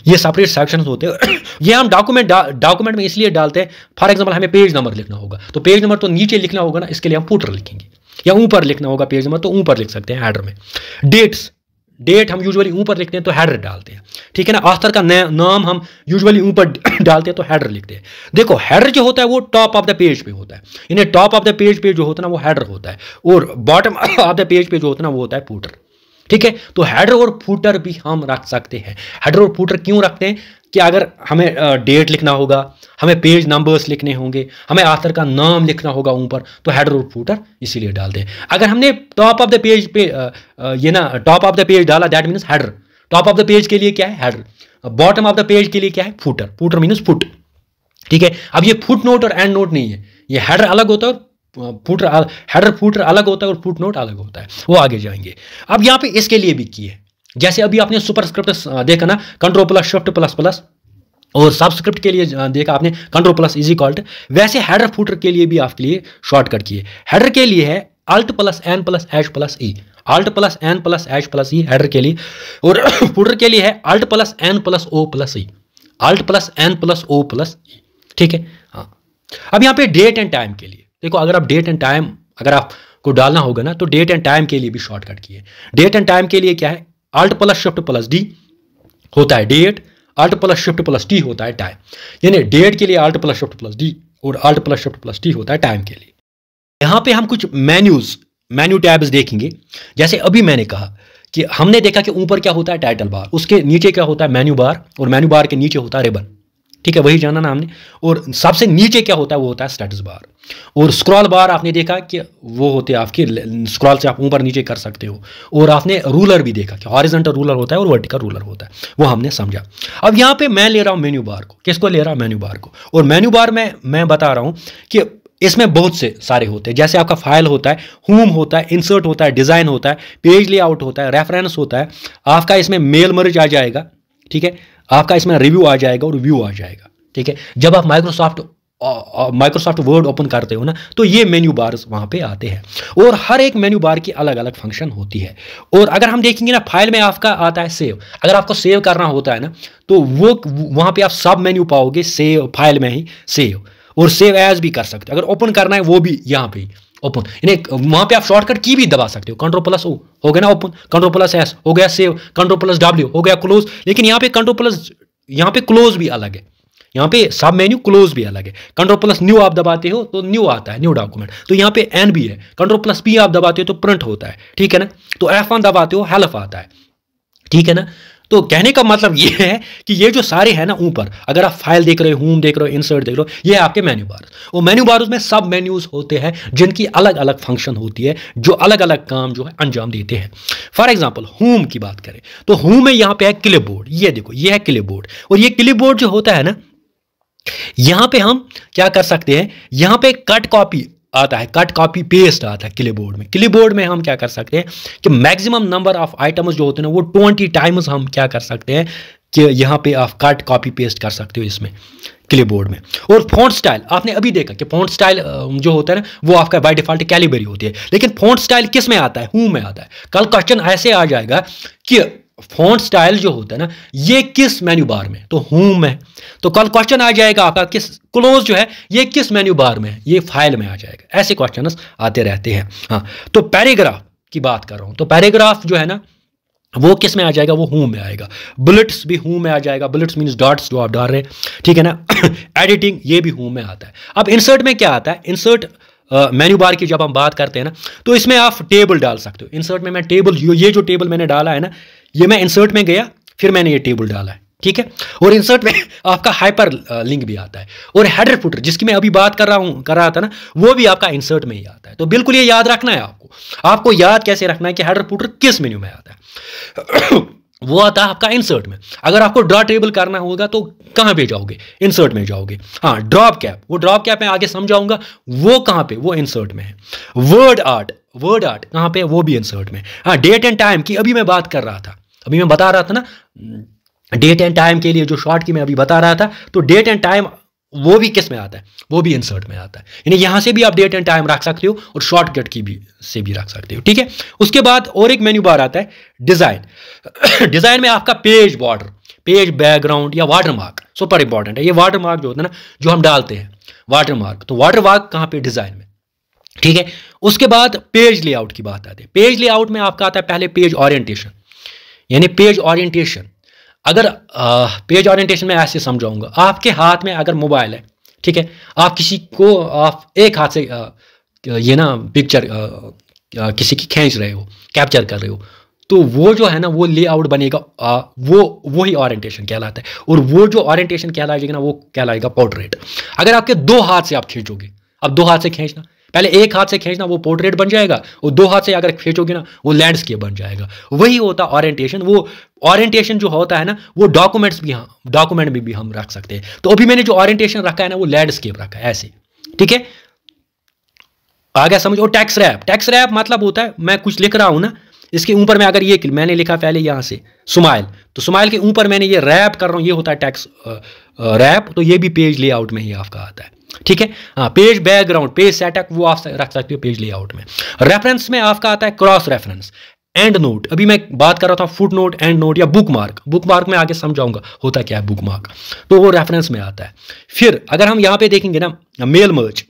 ये सेपरेट सेक्शंस होते हैं। ये हम डॉक्यूमेंट में इसलिए डालते हैं, फॉर एग्जांपल हमें पेज नंबर लिखना होगा तो पेज नंबर तो नीचे लिखना होगा ना, इसके लिए हम फुटर लिखेंगे, या ऊपर लिखना होगा पेज नंबर तो ऊपर लिख सकते हैं हेडर में। डेट हम यूजुअली ऊपर लिखते हैं तो हेडर डालते हैं, ठीक है ना। ऑथर का नाम हम यूजुअली ऊपर डालते हैं तो हेडर लिखते हैं। देखो हेडर जो होता है वो टॉप ऑफ द पेज पे होता है, यानी टॉप ऑफ द पेज पे जो होता है ना वो हेडर होता है, और बॉटम ऑफ द पेज पे जो होता है ना वो होता है फुटर, ठीक है। तो हेडर और फुटर भी हम रख सकते हैं। हेडर और फुटर क्यों रखते हैं कि अगर हमें डेट लिखना होगा, हमें पेज नंबर्स लिखने होंगे, हमें ऑथर का नाम लिखना होगा ऊपर, तो हेडर और फुटर इसीलिए डालते हैं। अगर हमने टॉप ऑफ द पेज पे ये ना टॉप ऑफ द पेज डाला, that means header. Top of the page के लिए क्या है, header. Bottom of the page के लिए क्या है, फुटर। फुटर मीन्स फुट, ठीक है। अब ये फुट नोट और एंड नोट नहीं है, ये हेडर अलग होता है और हेडर फुटर अलग होता है और फुट नोट अलग होता है, वो आगे जाएंगे। अब यहाँ पे इसके लिए भी की है, जैसे अभी आपने सुपरस्क्रिप्ट देखा ना, control plus shift plus plus, और सबस्क्रिप्ट के लिए देखा आपने control plus is equal to, वैसे हेडर फुटर के लिए भी आपके लिए शॉर्टकट किए। हेडर के लिए है alt plus N plus H plus E, alt plus N plus H plus E header के लिए, और फुटर के लिए है alt plus N plus O plus E, alt plus N plus O plus E, ठीक है। हाँ, अब यहाँ पे डेट एंड टाइम के लिए देखो, अगर आप डेट एंड टाइम अगर आपको डालना होगा ना तो डेट एंड टाइम के लिए भी शॉर्टकट किए। डेट एंड टाइम के लिए क्या है, alt plus shift plus D होता है date, alt plus shift plus T होता है टाइम, यानी डेट के लिए alt plus shift plus D और alt plus shift plus T होता है टाइम के लिए। यहाँ पे हम कुछ मेन्यू टैब्स देखेंगे। जैसे अभी मैंने कहा कि हमने देखा कि ऊपर क्या होता है टाइटल बार, उसके नीचे क्या होता है मेन्यू बार, और मेन्यू बार के नीचे होता है रिबन, ठीक है, वही जाना ना हमने। और सबसे नीचे क्या होता है, वो होता है स्टेटस बार। और स्क्रॉल बार आपने देखा कि वो होते हैं आपके, स्क्रॉल से आप ऊपर नीचे कर सकते हो। और आपने रूलर भी देखा कि हॉरिजॉन्टल रूलर होता है और वर्टिकल रूलर होता है, वो हमने समझा। अब यहाँ पे मैं ले रहा हूँ मेन्यू बार को, किसको ले रहा हूँ, मेन्यू बार को। और मेन्यू बार में मैं बता रहा हूँ कि इसमें बहुत से सारे होते हैं, जैसे आपका फाइल होता है, होम होता है, इंसर्ट होता है, डिज़ाइन होता है, पेज लेआउट होता है, रेफरेंस होता है, आपका इसमें मेल मर्ज आ जाएगा, ठीक है, आपका इसमें रिव्यू आ जाएगा और व्यू आ जाएगा, ठीक है। जब आप माइक्रोसॉफ्ट वर्ड ओपन करते हो ना तो ये मेन्यू बार्स वहाँ पे आते हैं, और हर एक मेन्यू बार की अलग अलग फंक्शन होती है। और अगर हम देखेंगे ना, फाइल में आपका आता है सेव, अगर आपको सेव करना होता है ना तो वो वहाँ पे आप सब मेन्यू पाओगे सेव, फाइल में ही सेव, और सेव एज भी कर सकते हो। अगर ओपन करना है वो भी यहाँ पे ओपन, यानी वहाँ पे आप शॉर्टकट की भी दबा सकते हो। कंट्रोल प्लस ओ हो गया ना ओपन, कंट्रोल प्लस एस हो गया सेव, कंट्रोल प्लस डब्ल्यू हो गया क्लोज। लेकिन यहाँ पे कंट्रोल प्लस, यहाँ पे क्लोज भी अलग है, यहाँ पे सब मेन्यू क्लोज भी अलग है। कंट्रोल प्लस न्यू आप दबाते हो तो न्यू आता है, न्यू डॉक्यूमेंट, तो यहाँ पे एन भी है। कंट्रोल प्लस पी आप दबाते हो तो प्रिंट होता है, ठीक है ना। तो F1 दबाते हो हेल्प आता है, ठीक है ना। तो कहने का मतलब ये है कि ये जो सारे हैं ना ऊपर, अगर आप फाइल देख रहे हो, होम देख रहे हो, इंसर्ट देख रहे हो, ये आपके मेन्यू बार। और मेन्यू बार में सब मेन्यूज होते हैं जिनकी अलग अलग फंक्शन होती है, जो अलग अलग काम जो है अंजाम देते हैं। फॉर एग्जांपल होम की बात करें तो होम में यहाँ पे है क्लिपबोर्ड, ये देखो ये है क्लिपबोर्ड। और ये क्लिपबोर्ड जो होता है ना, यहाँ पे हम क्या कर सकते हैं, यहाँ पे कट कॉपी आता है, कट कॉपी पेस्ट आता है क्लिपबोर्ड में। क्लिपबोर्ड में हम क्या कर सकते हैं कि मैक्सिमम नंबर ऑफ आइटम्स जो होते हैं वो 20 टाइम्स हम क्या कर सकते हैं कि यहाँ पे आप कट कॉपी पेस्ट कर सकते हो इसमें क्लिपबोर्ड में। और फॉन्ट स्टाइल आपने अभी देखा कि फॉन्ट स्टाइल जो होता है ना वो आपका बाय डिफॉल्ट कैलिबरी होती है, लेकिन फॉन्ट स्टाइल किस में आता है, होम में आता है। कल क्वेश्चन ऐसे आ जाएगा कि फॉन्ट स्टाइल जो होता है ना ये किस मेन्यू बार में, तो होम में। तो कल क्वेश्चन आ जाएगा आपका किस क्लोज जो है ये किस मेन्यू बार में है, ये फाइल में आ जाएगा। ऐसे क्वेश्चंस आते रहते हैं। हाँ, तो पैराग्राफ की बात कर रहा हूं, तो पैराग्राफ जो है ना वो किस में आ जाएगा, वो होम में आएगा। बुलेट्स भी होम में आ जाएगा, बुलेट्स मींस डॉट्स जो आप डाल रहे हैं, ठीक है ना। एडिटिंग ये भी होम में आता है। अब इंसर्ट में क्या आता है, इंसर्ट मेन्यू बार की जब हम बात करते हैं ना तो इसमें आप टेबल डाल सकते हो। इंसर्ट में मैं टेबल, ये जो टेबल मैंने डाला है ना, ये मैं इंसर्ट में गया फिर मैंने ये टेबल डाला है, ठीक है। और इंसर्ट में आपका हाइपर लिंक भी आता है। और हेडर फुटर जिसकी मैं अभी बात कर रहा था ना, वो भी आपका इंसर्ट में ही आता है। तो बिल्कुल ये याद रखना है आपको याद कैसे रखना है कि हेडर फुटर किस मेन्यू में आता है। वो आता है आपका इंसर्ट में। अगर आपको ड्रॉ टेबल करना होगा तो कहां पे जाओगे? इंसर्ट में जाओगे। हाँ, ड्रॉप कैप, वो ड्रॉप कैप मैं आगे समझाऊंगा। वो कहां पे? वो इंसर्ट में है। वर्ड आर्ट, वर्ड आर्ट कहां पे? वो भी इंसर्ट में। हाँ, डेट एंड टाइम की अभी मैं बात कर रहा था, अभी मैं बता रहा था ना, डेट एंड टाइम के लिए जो शॉर्ट की मैं अभी बता रहा था, तो डेट एंड टाइम वो भी किस में आता है? वो भी इंसर्ट में आता है। यानी यहां से भी आप डेट एंड टाइम रख सकते हो और शॉर्टकट की भी से भी रख सकते हो, ठीक है। उसके बाद और एक मेन्यू बार आता है डिजाइन। डिजाइन में आपका पेज बॉर्डर, पेज बैकग्राउंड या वाटरमार्क सुपर इंपॉर्टेंट है। ये वाटरमार्क जो होता है ना, जो हम डालते हैं वाटरमार्क, तो वाटरमार्क कहां पे? डिजाइन में, ठीक है। उसके बाद पेज लेआउट की बात आती है। पेज लेआउट में आपका आता है पहले पेज ओरिएंटेशन, यानी पेज ओरिएंटेशन। अगर पेज ओरिएंटेशन में ऐसे समझाऊंगा, आपके हाथ में अगर मोबाइल है, ठीक है, आप किसी को आप एक हाथ से ये ना पिक्चर किसी की खींच रहे हो, कैप्चर कर रहे हो, तो वो जो है ना वो लेआउट बनेगा, वो ही ओरिएंटेशन कहलाता है। और वो जो ओरिएंटेशन कहलाएगा ना, वो कहलाएगा पोर्ट्रेट। अगर आपके दो हाथ से आप खींचोगे, अब दो हाथ से खींचना, पहले एक हाथ से खींचना वो पोर्ट्रेट बन जाएगा, और दो हाथ से अगर खींचोगे ना वो लैंडस्केप बन जाएगा। वही होता ओरिएंटेशन। वो ओरिएंटेशन जो होता है ना, वो डॉक्यूमेंट्स भी, हाँ डॉक्यूमेंट में भी हम रख सकते हैं। तो अभी मैंने जो ओरिएंटेशन रखा है ना, वो लैंडस्केप रखा है ऐसे, ठीक है। आ गया समझ? और टेक्स्ट रैप, टेक्स्ट रैप मतलब होता है मैं कुछ लिख रहा हूं ना, इसके ऊपर में अगर ये मैंने लिखा पहले यहां से स्माइल, तो स्माइल के ऊपर मैंने ये रैप कर रहा हूं, ये होता है टेक्स्ट रैप। तो ये भी पेज लेआउट में ही आपका आता है, ठीक है। हाँ, पेज बैकग्राउंड, पेज सेटअप वो आप रख सकते हो पेज लेआउट में। रेफरेंस में आपका आता है क्रॉस रेफरेंस, एंड नोट। अभी मैं बात कर रहा था फुट नोट, एंड नोट या बुक मार्क। बुक मार्क में आगे समझाऊंगा होता क्या है बुक मार्क, तो वो रेफरेंस में आता है। फिर अगर हम यहाँ पे देखेंगे ना, मेल मर्ज,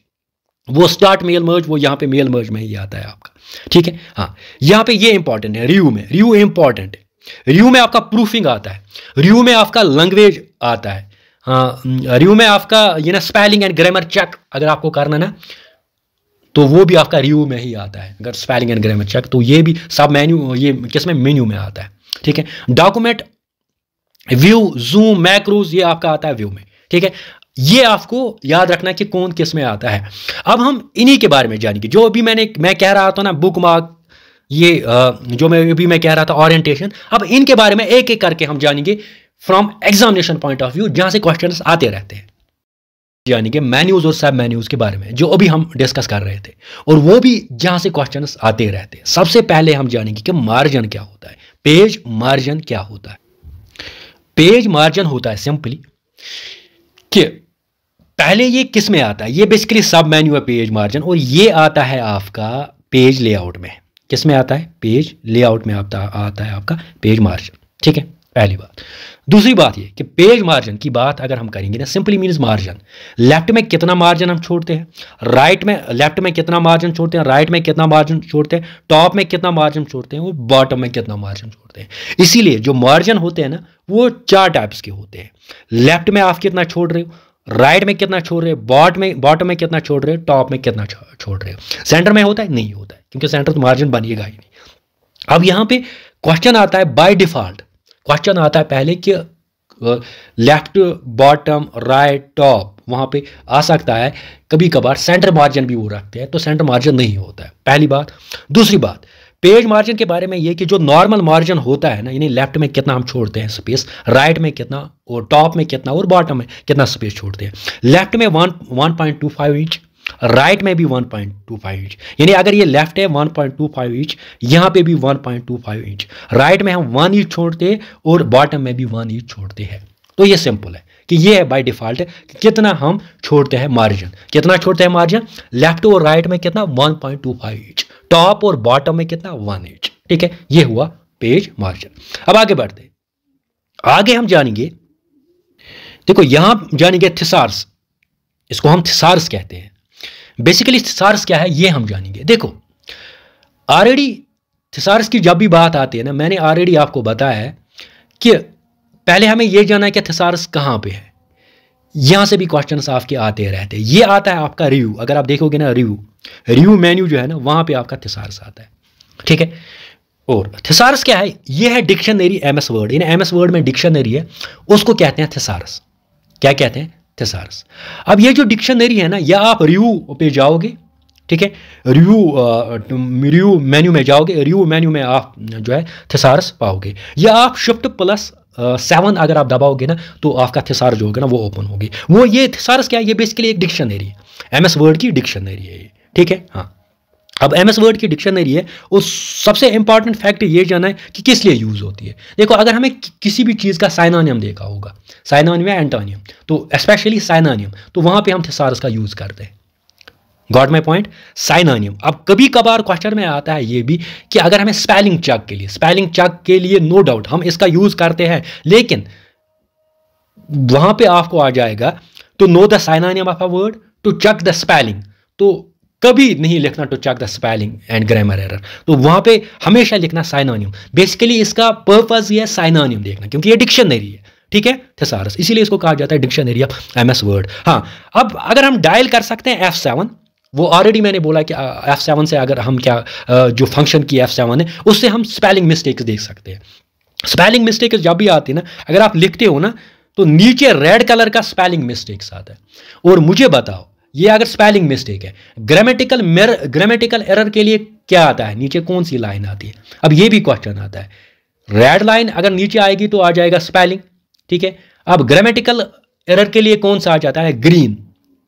वो स्टार्ट मेल मर्ज, वो यहाँ पे मेल मर्ज में ही आता है आपका, ठीक है। हाँ, यहाँ पे ये इंपॉर्टेंट है, रिव्यू में, रिव्यू इंपॉर्टेंट है। रिव्यू में आपका प्रूफिंग आता है, रिव्यू में आपका लैंग्वेज आता है। हाँ, रिव्यू में आपका ये ना स्पेलिंग एंड ग्रामर चेक अगर आपको करना ना, तो वो भी आपका रिव्यू में ही आता है। अगर स्पेलिंग एंड ग्रामर चेक, तो ये भी सब मेन्यू, ये किसमें? मेन्यू में आता है, ठीक है। डॉक्यूमेंट, व्यू, जूम, मैक्रोज, ये आपका आता है व्यू में, ठीक है। ये आपको याद रखना कि कौन किस में आता है। अब हम इन्हीं के बारे में जानेंगे। जो अभी मैं कह रहा था ना बुक मार्क, ये जो मैं कह रहा था ओरिएंटेशन, अब इनके बारे में एक एक करके हम जानेंगे from examination point of view, जहां से क्वेश्चंस आते रहते हैं। जानेंगे मेन्यूज और सब मेन्यूज के बारे में, जो अभी हम डिस्कस कर रहे थे, और वो भी जहां से क्वेश्चंस आते रहते हैं। सबसे पहले हम जानेंगे कि मार्जिन क्या होता है, पेज मार्जिन क्या होता है। पेज मार्जिन होता है सिंपली कि पहले ये किस में आता है? ये बेसिकली सब मेन्यू है पेज मार्जिन, और ये आता है आपका पेज लेआउट में। किस में आता है? पेज लेआउट में आता है आपका पेज मार्जिन, ठीक है, पहली बात। दूसरी बात ये कि पेज मार्जिन की बात अगर हम करेंगे ना, सिंपली मीन्स मार्जिन, लेफ्ट में कितना मार्जिन हम छोड़ते हैं, राइट में, लेफ्ट में कितना मार्जिन छोड़ते हैं, राइट में कितना मार्जिन छोड़ते हैं, टॉप में कितना मार्जिन छोड़ते हैं, और बॉटम में कितना मार्जिन छोड़ते हैं। इसीलिए जो मार्जिन होते हैं ना, वो 4 टाइप्स के होते हैं। लेफ्ट में आप कितना छोड़ रहे हो, राइट में कितना छोड़ रहे हो, बॉटम में कितना छोड़ रहे हो, टॉप में कितना छोड़ रहे हो। सेंटर में होता है? नहीं होता है, क्योंकि सेंटर तो मार्जिन बनिएगा ही नहीं। अब यहां पे क्वेश्चन आता है बाय डिफॉल्ट, क्वेश्चन आता है पहले कि लेफ्ट, बॉटम, राइट, टॉप, वहां पे आ सकता है कभी कभार सेंटर मार्जिन भी वो रखते हैं, तो सेंटर मार्जिन नहीं होता है, पहली बात। दूसरी बात, पेज मार्जिन के बारे में ये कि जो नॉर्मल मार्जिन होता है ना, यानी लेफ्ट में कितना हम छोड़ते हैं स्पेस, राइट में कितना, और टॉप में कितना, और बॉटम में कितना स्पेस छोड़ते हैं। लेफ्ट में 1.25 इंच, राइट में भी 1.25 इंच, यानी अगर ये लेफ्ट है 1.25 इंच, यहाँ पे भी 1.25 इंच, राइट में हम 1 इंच छोड़ते हैं और बॉटम में भी 1 इंच छोड़ते हैं। तो ये सिंपल है कि ये है बाय डिफॉल्ट कि कितना हम छोड़ते हैं मार्जिन, कितना छोड़ते हैं मार्जिन, लेफ्ट और राइट में कितना 1.25 इंच, टॉप और बॉटम में कितना 1 इंच, ठीक है। ये हुआ पेज मार्जिन। अब आगे बढ़ते, आगे हम जानेंगे, देखो यहां जानेंगे थिसार्स, इसको हम थिसार्स कहते हैं। बेसिकली थिसार्स क्या है ये हम जानेंगे। देखो ऑलरेडी थिसार्स की जब भी बात आती है ना, मैंने ऑलरेडी आपको बताया है कि पहले हमें यह जानना है कि थिसार्स कहां पे है। यहां से भी क्वेश्चंस आपके आते रहते हैं। ये आता है आपका रिव्यू, अगर आप देखोगे ना रिव्यू मेन्यू जो है ना, वहां पे आपका थिसार्स आता है, ठीक है। और थिसार्स क्या है? ये है dictionary MS word, in MS word में डिक्शनरी है, उसको कहते हैं थिसार्स। क्या कहते हैं? थिसार्स। अब ये जो डिक्शनरी है ना, या आप रिव्यू पे जाओगे ठीक है। रिव्यू मेन्यू में जाओगे, रिव्यू मेन्यू में आप जो है थिसारस पाओगे, या आप Shift+7 अगर आप दबाओगे ना तो आपका थिसारस जो होगा ना वो ओपन होगी। वो ये थिसारस क्या है, ये बेसिकली एक डिक्शनरी है, MS वर्ड की डिक्शनरी है ये, ठीक है। हाँ, अब MS वर्ड की डिक्शनरी है, और सबसे इंपॉर्टेंट फैक्ट ये जानना है कि किस लिए यूज होती है। देखो, अगर हमें किसी भी चीज़ का साइनोनिम देखा होगा, साइनोनिम या एंटोनियम, तो स्पेशली साइनोनिम, तो वहां पे हम थिसारस का यूज करते हैं। Got my point, synonym. अब कभी कभार क्वेश्चन में आता है ये भी कि अगर हमें स्पेलिंग चेक के लिए नो डाउट हम इसका यूज करते हैं, लेकिन वहां पे आपको आ जाएगा to know the synonym of a word, to check the spelling, तो कभी नहीं लिखना to check the spelling and grammar error, तो वहां पे हमेशा लिखना साइनोनिम। बेसिकली इसका पर्पस ये है साइनोनिम देखना, क्योंकि ये डिक्शनरी है, ठीक है, थिसारस, इसीलिए इसको कहा जाता है डिक्शनरी ऑफ MS वर्ड। हाँ, अब अगर हम डायल कर सकते हैं F7, वो ऑलरेडी मैंने बोला कि F7 से अगर हम क्या जो फंक्शन की F7 है उससे हम स्पेलिंग मिस्टेक्स देख सकते हैं। स्पेलिंग मिस्टेक्स जब भी आती है ना, अगर आप लिखते हो ना तो नीचे रेड कलर का स्पेलिंग मिस्टेक्स आता है। और मुझे बताओ, ये अगर स्पेलिंग मिस्टेक है, ग्रामेटिकल एरर के लिए क्या आता है, नीचे कौन सी लाइन आती है? अब ये भी क्वेश्चन आता है, रेड लाइन अगर नीचे आएगी तो आ जाएगा स्पेलिंग, ठीक है। अब ग्रामेटिकल एरर के लिए कौन सा आ जाता है,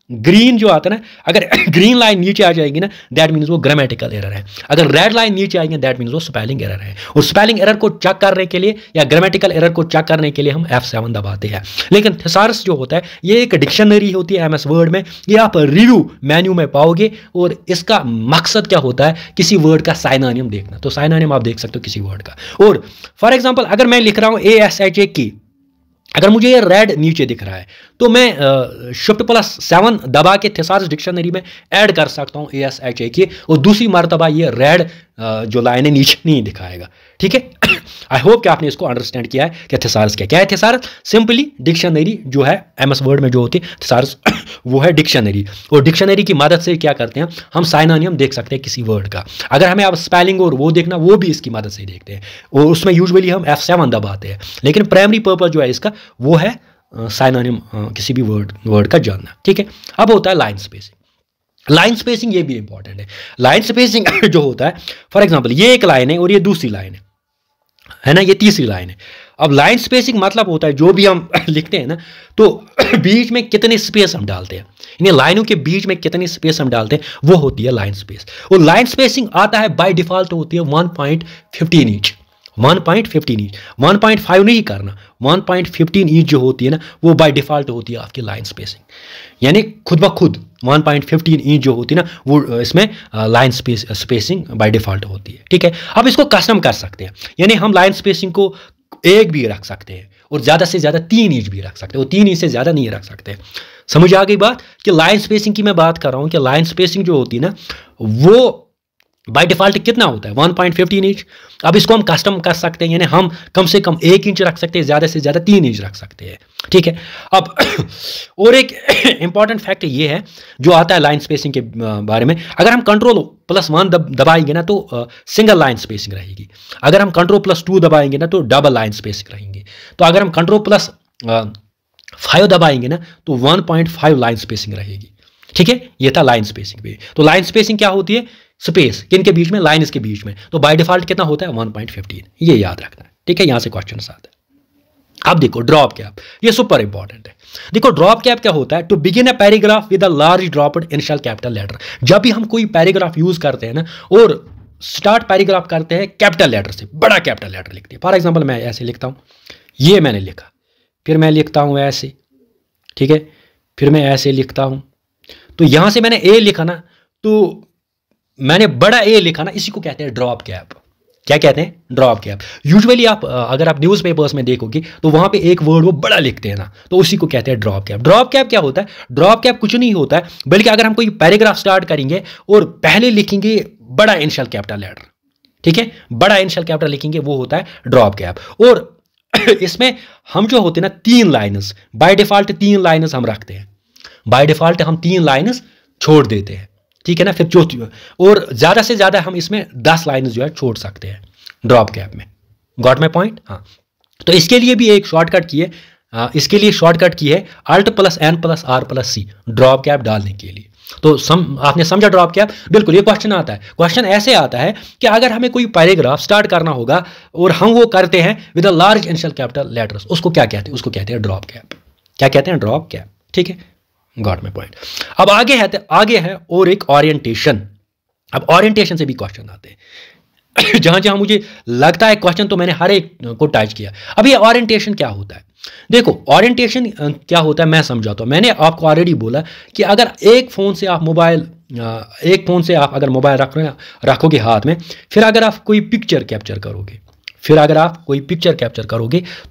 ग्रीन जो आता है ना, अगर ग्रीन लाइन नीचे आ जाएगी ना दैट मीन्स वो ग्रामेटिकल एरर है, अगर रेड लाइन नीचे आएगी दैट मीन्स वो स्पेलिंग एरर है। और स्पेलिंग एरर को चेक करने के लिए या ग्रामेटिकल एरर को चेक करने के लिए हम F7 दबाते हैं। लेकिन थिसारस जो होता है ये एक डिक्शनरी होती है MS वर्ड में, ये आप रिव्यू मेन्यू में पाओगे, और इसका मकसद क्या होता है, किसी वर्ड का साइनोनिम देखना। तो साइनोनिम आप देख सकते हो किसी वर्ड का। और फॉर एग्जाम्पल अगर मैं लिख रहा हूँ ASHA, अगर मुझे ये रेड नीचे दिख रहा है तो मैं Shift+7 दबा के थिसारस डिक्शनरी में ऐड कर सकता हूँ ASHA, और दूसरी मरतबा ये रेड जो लाइन है नीचे नहीं दिखाएगा, ठीक है। आई होप कि आपने इसको अंडरस्टैंड किया है कि थिसारस क्या है। थिसारस सिंपली डिक्शनरी जो है MS वर्ड में जो होती है थिसारस वो है डिक्शनरी, और डिक्शनरी की मदद से क्या करते हैं हम साइनोनिम देख सकते हैं किसी वर्ड का। अगर हमें अब स्पेलिंग और वो देखना, वो भी इसकी मदद से देखते हैं, और उसमें यूजुअली हम F7 दबाते हैं, लेकिन प्राइमरी पर्पस जो है इसका वो है साइनोनिम किसी भी वर्ड का जानना, ठीक है। अब होता है लाइन स्पेसिंग। लाइन स्पेसिंग ये भी इंपॉर्टेंट है। लाइन स्पेसिंग जो होता है, फॉर एग्जांपल ये एक लाइन है और ये दूसरी लाइन है ना, ये तीसरी लाइन है। अब लाइन स्पेसिंग मतलब होता है जो भी हम लिखते हैं ना तो बीच में कितने स्पेस हम डालते हैं, इन लाइनों के बीच में कितने स्पेस हम डालते हैं, वो होती है लाइन स्पेस। और लाइन स्पेसिंग आता है बाय डिफॉल्ट होती है 1.15 इंच, 1.15 इंच, 1.5 नहीं करना, 1.15 इंच जो होती है ना वो बाय डिफॉल्ट होती है आपकी लाइन स्पेसिंग, यानी खुद ब खुद 1.15 इंच जो होती है ना वो इसमें लाइन स्पेसिंग बाय डिफॉल्ट होती है, ठीक है। अब इसको कस्टम कर सकते हैं, यानी हम लाइन स्पेसिंग को एक भी रख सकते हैं और ज़्यादा से ज़्यादा 3 इंच भी रख सकते हैं, और 3 इंच से ज़्यादा नहीं रख सकते। समझ आ गई बात कि लाइन स्पेसिंग की मैं बात कर रहा हूँ कि लाइन स्पेसिंग जो होती है ना वो बाय डिफॉल्ट कितना होता है 1.15 इंच। अब इसको हम कस्टम कर सकते हैं, यानी हम कम से कम 1 इंच रख सकते हैं, ज़्यादा से ज़्यादा 3 इंच रख सकते हैं, ठीक है। अब और एक इंपॉर्टेंट फैक्ट ये है जो आता है लाइन स्पेसिंग के बारे में, अगर हम Ctrl+1 दबाएंगे ना तो सिंगल लाइन स्पेसिंग रहेगी, अगर हम Ctrl+2 दबाएंगे ना तो डबल लाइन स्पेसिंग रहेंगी, तो अगर हम Ctrl+5 दबाएंगे ना तो 1.5 लाइन स्पेसिंग रहेगी, ठीक है। ये था लाइन स्पेसिंग पे। तो लाइन स्पेसिंग क्या होती है, स्पेस किन के बीच में, लाइन के बीच में, तो बाय डिफॉल्ट कितना होता है 1.15, ये याद रखना है, ठीक है। यहां से क्वेश्चन आता है। अब देखो ड्रॉप कैप, ये सुपर इंपॉर्टेंट है। देखो ड्रॉप कैप क्या होता है, to begin a paragraph with a large dropped initial capital letter. जब भी हम कोई पैराग्राफ यूज करते हैं ना और स्टार्ट पैराग्राफ करते हैं कैपिटल लेटर से, बड़ा कैपिटल लेटर लिखते हैं। फॉर एग्जाम्पल मैं ऐसे लिखता हूं, ये मैंने लिखा, फिर मैं लिखता हूं ऐसे, ठीक है, फिर मैं ऐसे लिखता हूं, तो यहां से मैंने ए लिखा ना, तो मैंने बड़ा ए लिखा ना, इसी को कहते हैं ड्रॉप कैप। क्या कहते हैं, ड्रॉप कैप। यूजुअली आप अगर आप न्यूज़पेपर्स में देखोगे तो वहां पे एक वर्ड वो बड़ा लिखते हैं ना, तो उसी को कहते हैं ड्रॉप कैप। ड्रॉप कैप क्या होता है, ड्रॉप कैप कुछ नहीं होता है, बल्कि अगर हम कोई पैराग्राफ स्टार्ट करेंगे और पहले लिखेंगे बड़ा इनिशियल कैपिटल लेटर, ठीक है, बड़ा इनिशियल कैपिटल लिखेंगे, वो होता है ड्रॉप कैप। और इसमें हम जो होते हैं ना 3 लाइन्स, बाय डिफॉल्ट 3 लाइन्स हम रखते हैं, बाय डिफॉल्ट हम 3 लाइन्स छोड़ देते हैं, ठीक है ना। फिर चौथी और ज्यादा से ज्यादा हम इसमें 10 लाइन्स जो है छोड़ सकते हैं ड्रॉप कैप में। Got my point. हाँ, तो इसके लिए भी एक शॉर्टकट की है, इसके लिए शॉर्टकट की है Alt+N+R+C ड्रॉप कैप डालने के लिए। तो आपने समझा ड्रॉप कैप? बिल्कुल, ये क्वेश्चन आता है। क्वेश्चन ऐसे आता है कि अगर हमें कोई पैराग्राफ स्टार्ट करना होगा और हम वो करते हैं with a large initial capital letters, उसको क्या कहते हैं? उसको कहते हैं ड्रॉप कैप। क्या कहते हैं? Drop cap. ठीक है, गॉट माय पॉइंट। अब आगे है और एक ओरिएंटेशन। अब ओरिएंटेशन से भी क्वेश्चन आते हैं जहां जहां मुझे लगता है क्वेश्चन, तो मैंने हर एक को टच किया। अब ये ओरिएंटेशन क्या होता है? देखो, ओरिएंटेशन क्या होता है मैं समझाता हूं। मैंने आपको ऑलरेडी बोला कि अगर एक फ़ोन से आप अगर मोबाइल रखोगे हाथ में, फिर अगर आप कोई पिक्चर कैप्चर करोगे,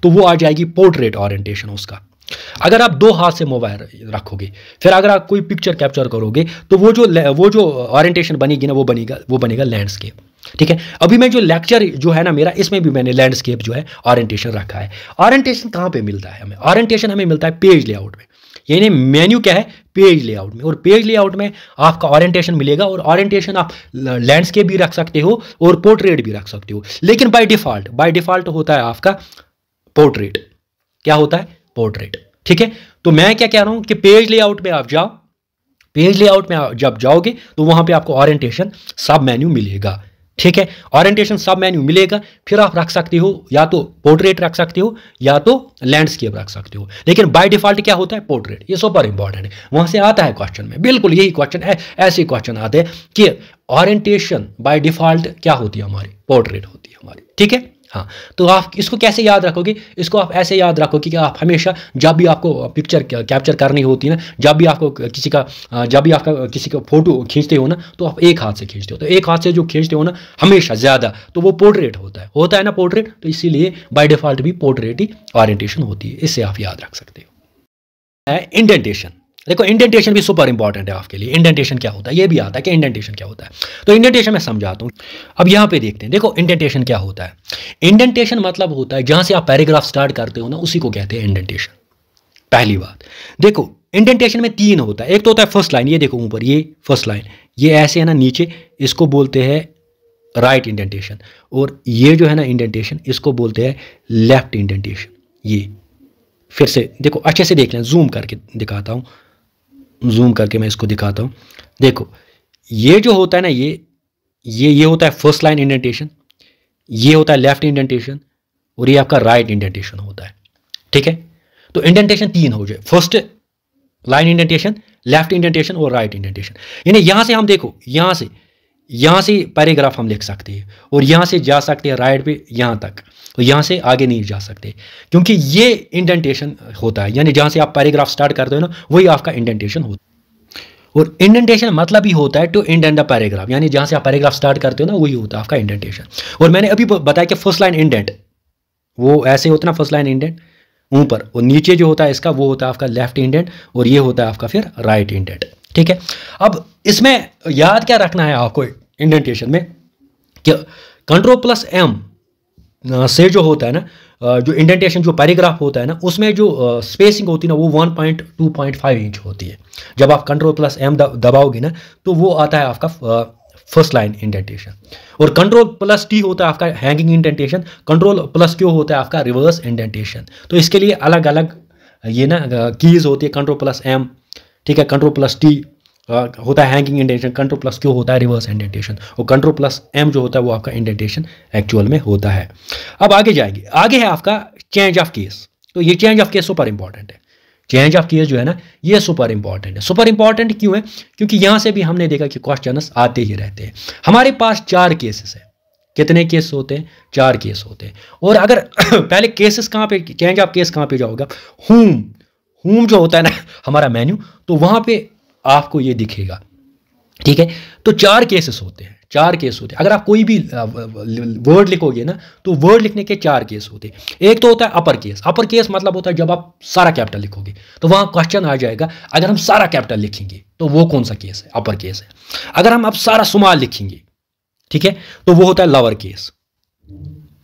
तो वो आ जाएगी पोर्ट्रेट ओरिएंटेशन उसका। अगर आप दो हाथ से मोबाइल रखोगे, फिर अगर आप कोई पिक्चर कैप्चर करोगे, तो वो जो ओरिएंटेशन बनेगी ना, वो बनेगा लैंडस्केप। ठीक है, अभी मैं जो लेक्चर जो है ना मेरा, इसमें भी मैंने लैंडस्केप जो है ओरिएंटेशन रखा है। ओरिएंटेशन कहाँ पे मिलता है हमें? ओरिएंटेशन हमें मिलता है पेज लेआउट में। यानी मेन्यू क्या है? पेज लेआउट में। और पेज लेआउट में आपका ओरिएंटेशन मिलेगा, और ओरिएंटेशन आप लैंडस्केप भी रख सकते हो और पोर्ट्रेट भी रख सकते हो, लेकिन बाय डिफॉल्ट होता है आपका पोर्ट्रेट। क्या होता है? पोर्ट्रेट। ठीक है, तो मैं क्या कह रहा हूं कि पेज लेआउट में आप जाओ, पेज लेआउट में जब जाओगे तो वहां पे आपको ओरिएंटेशन सब मेन्यू मिलेगा। ठीक है, ओरिएंटेशन सब मेन्यू मिलेगा, फिर आप रख सकते हो या तो पोर्ट्रेट रख सकते हो या तो लैंडस्केप रख सकते हो, लेकिन बाय डिफॉल्ट क्या होता है? पोर्ट्रेट। ये सुपर इंपॉर्टेंट है, वहां से आता है क्वेश्चन में। बिल्कुल यही क्वेश्चन है, ऐसे क्वेश्चन आते हैं कि ओरिएंटेशन बाय डिफॉल्ट क्या होती है हमारी? पोर्ट्रेट होती है हमारी। ठीक है, हाँ, तो आप इसको कैसे याद रखोगे? इसको आप ऐसे याद रखोगे कि आप हमेशा जब भी आपको पिक्चर कैप्चर करनी होती है ना, जब भी आपका किसी का फोटो खींचते हो ना, तो आप एक हाथ से खींचते हो। तो एक हाथ से जो खींचते हो ना हमेशा ज़्यादा, तो वो पोर्ट्रेट होता है ना पोर्ट्रेट। तो इसीलिए बाय डिफॉल्ट भी पोर्ट्रेट ही ओरिएंटेशन होती है। इससे आप याद रख सकते हो। इंडेंटेशन। देखो, इंडेंटेशन भी सुपर इंपॉर्टेंट है आपके लिए। इंडेंटेशन क्या होता है ये भी आता है कि इंडेंटेशन क्या होता है। तो इंडेंटेशन मैं समझाता हूँ। अब यहाँ पे देखते हैं। देखो, इंडेंटेशन क्या होता है? इंडेंटेशन मतलब होता है जहां से आप पैराग्राफ स्टार्ट करते हो ना, उसी को कहते हैं इंडेंटेशन। पहली बात देखो, इंडेंटेशन में 3 होता है। एक तो होता है फर्स्ट लाइन, ये देखो ऊपर, ये फर्स्ट लाइन, ये ऐसे है ना नीचे, इसको बोलते हैं राइट इंडेंटेशन। और ये जो है ना इंडेंटेशन, इसको बोलते हैं लेफ्ट इंडेंटेशन। ये फिर से देखो, अच्छे से देख लें, जूम करके दिखाता हूँ, जूम करके मैं इसको दिखाता हूँ। देखो, ये जो होता है ना, ये होता है फर्स्ट लाइन इंडेंटेशन, ये होता है लेफ्ट इंडेंटेशन, और ये आपका राइट इंडेंटेशन होता है। ठीक है, तो इंडेंटेशन 3 हो जाए, first line indentation, left indentation और राइट इंडेंटेशन। यानी यहां से हम देखो, यहां से पैराग्राफ हम लिख सकते हैं, और यहां से जा सकते हैं राइट पे यहां तक, तो यहां से आगे नहीं जा सकते, क्योंकि ये इंडेंटेशन होता है। यानी जहां से आप पैराग्राफ स्टार्ट करते हो ना, वही आपका इंडेंटेशन होता है। और इंडेंटेशन मतलब ही होता है टू इंडेंट द पैराग्राफ, यानी जहां से आप पैराग्राफ स्टार्ट करते हो ना, वही होता है आपका इंडेंटेशन। और मैंने अभी बताया कि फर्स्ट लाइन इंडेंट वो ऐसे होता है ना, फर्स्ट लाइन इंडेंट ऊपर, और नीचे जो होता है इसका वो होता है आपका लेफ्ट इंडेंट, और ये होता है आपका फिर राइट इंडेंट। ठीक है, अब इसमें याद क्या रखना है आपको इंडेंटेशन में कि Ctrl+M से जो होता है ना, जो इंडेंटेशन जो पैराग्राफ होता है ना, उसमें जो स्पेसिंग होती है ना, वो 1.2.5 इंच होती है। जब आप Ctrl+M दबाओगे ना, तो वो आता है आपका फर्स्ट लाइन इंडेंटेशन। और Ctrl+T होता है आपका हैंगिंग इंडेंटेशन, Ctrl+Q होता है आपका रिवर्स इंडेंटेशन। तो इसके लिए अलग अलग ये ना कीज होती है, Ctrl+M, ठीक है, Ctrl+T होता है हैंगिंग इंडेंटेशन, Ctrl+Q होता है रिवर्स इंडेंटेशन, और Ctrl+M जो होता है वो आपका इंडेंटेशन एक्चुअल में होता है। अब आगे जाएंगे, आगे है आपका चेंज ऑफ केस। तो ये change of case super important है। चेंज ऑफ केस जो है ना, ये सुपर इंपॉर्टेंट है। सुपर इंपॉर्टेंट क्यों है? क्योंकि यहां से भी हमने देखा कि क्वेश्चंस आते ही रहते हैं। हमारे पास 4 केसेस है। कितने केस होते हैं? 4 केस होते हैं। और अगर पहले केसेस कहां पे, चेंज ऑफ केस कहां पे जाओगा? होम जो होता है ना हमारा मेन्यू, तो वहां पे आपको ये दिखेगा। ठीक है, तो 4 केसेस होते हैं, 4 केस होते हैं। अगर आप कोई भी वर्ड लिखोगे ना, तो वर्ड लिखने के 4 केस होते हैं। एक तो होता है अपर केस। अपर केस मतलब होता है जब आप सारा कैपिटल लिखोगे, तो वहां क्वेश्चन आ जाएगा अगर हम सारा कैपिटल लिखेंगे तो वो कौन सा केस है? अपर केस है। अगर हम अब सारा स्मॉल लिखेंगे, ठीक है, तो वो होता है लोअर केस।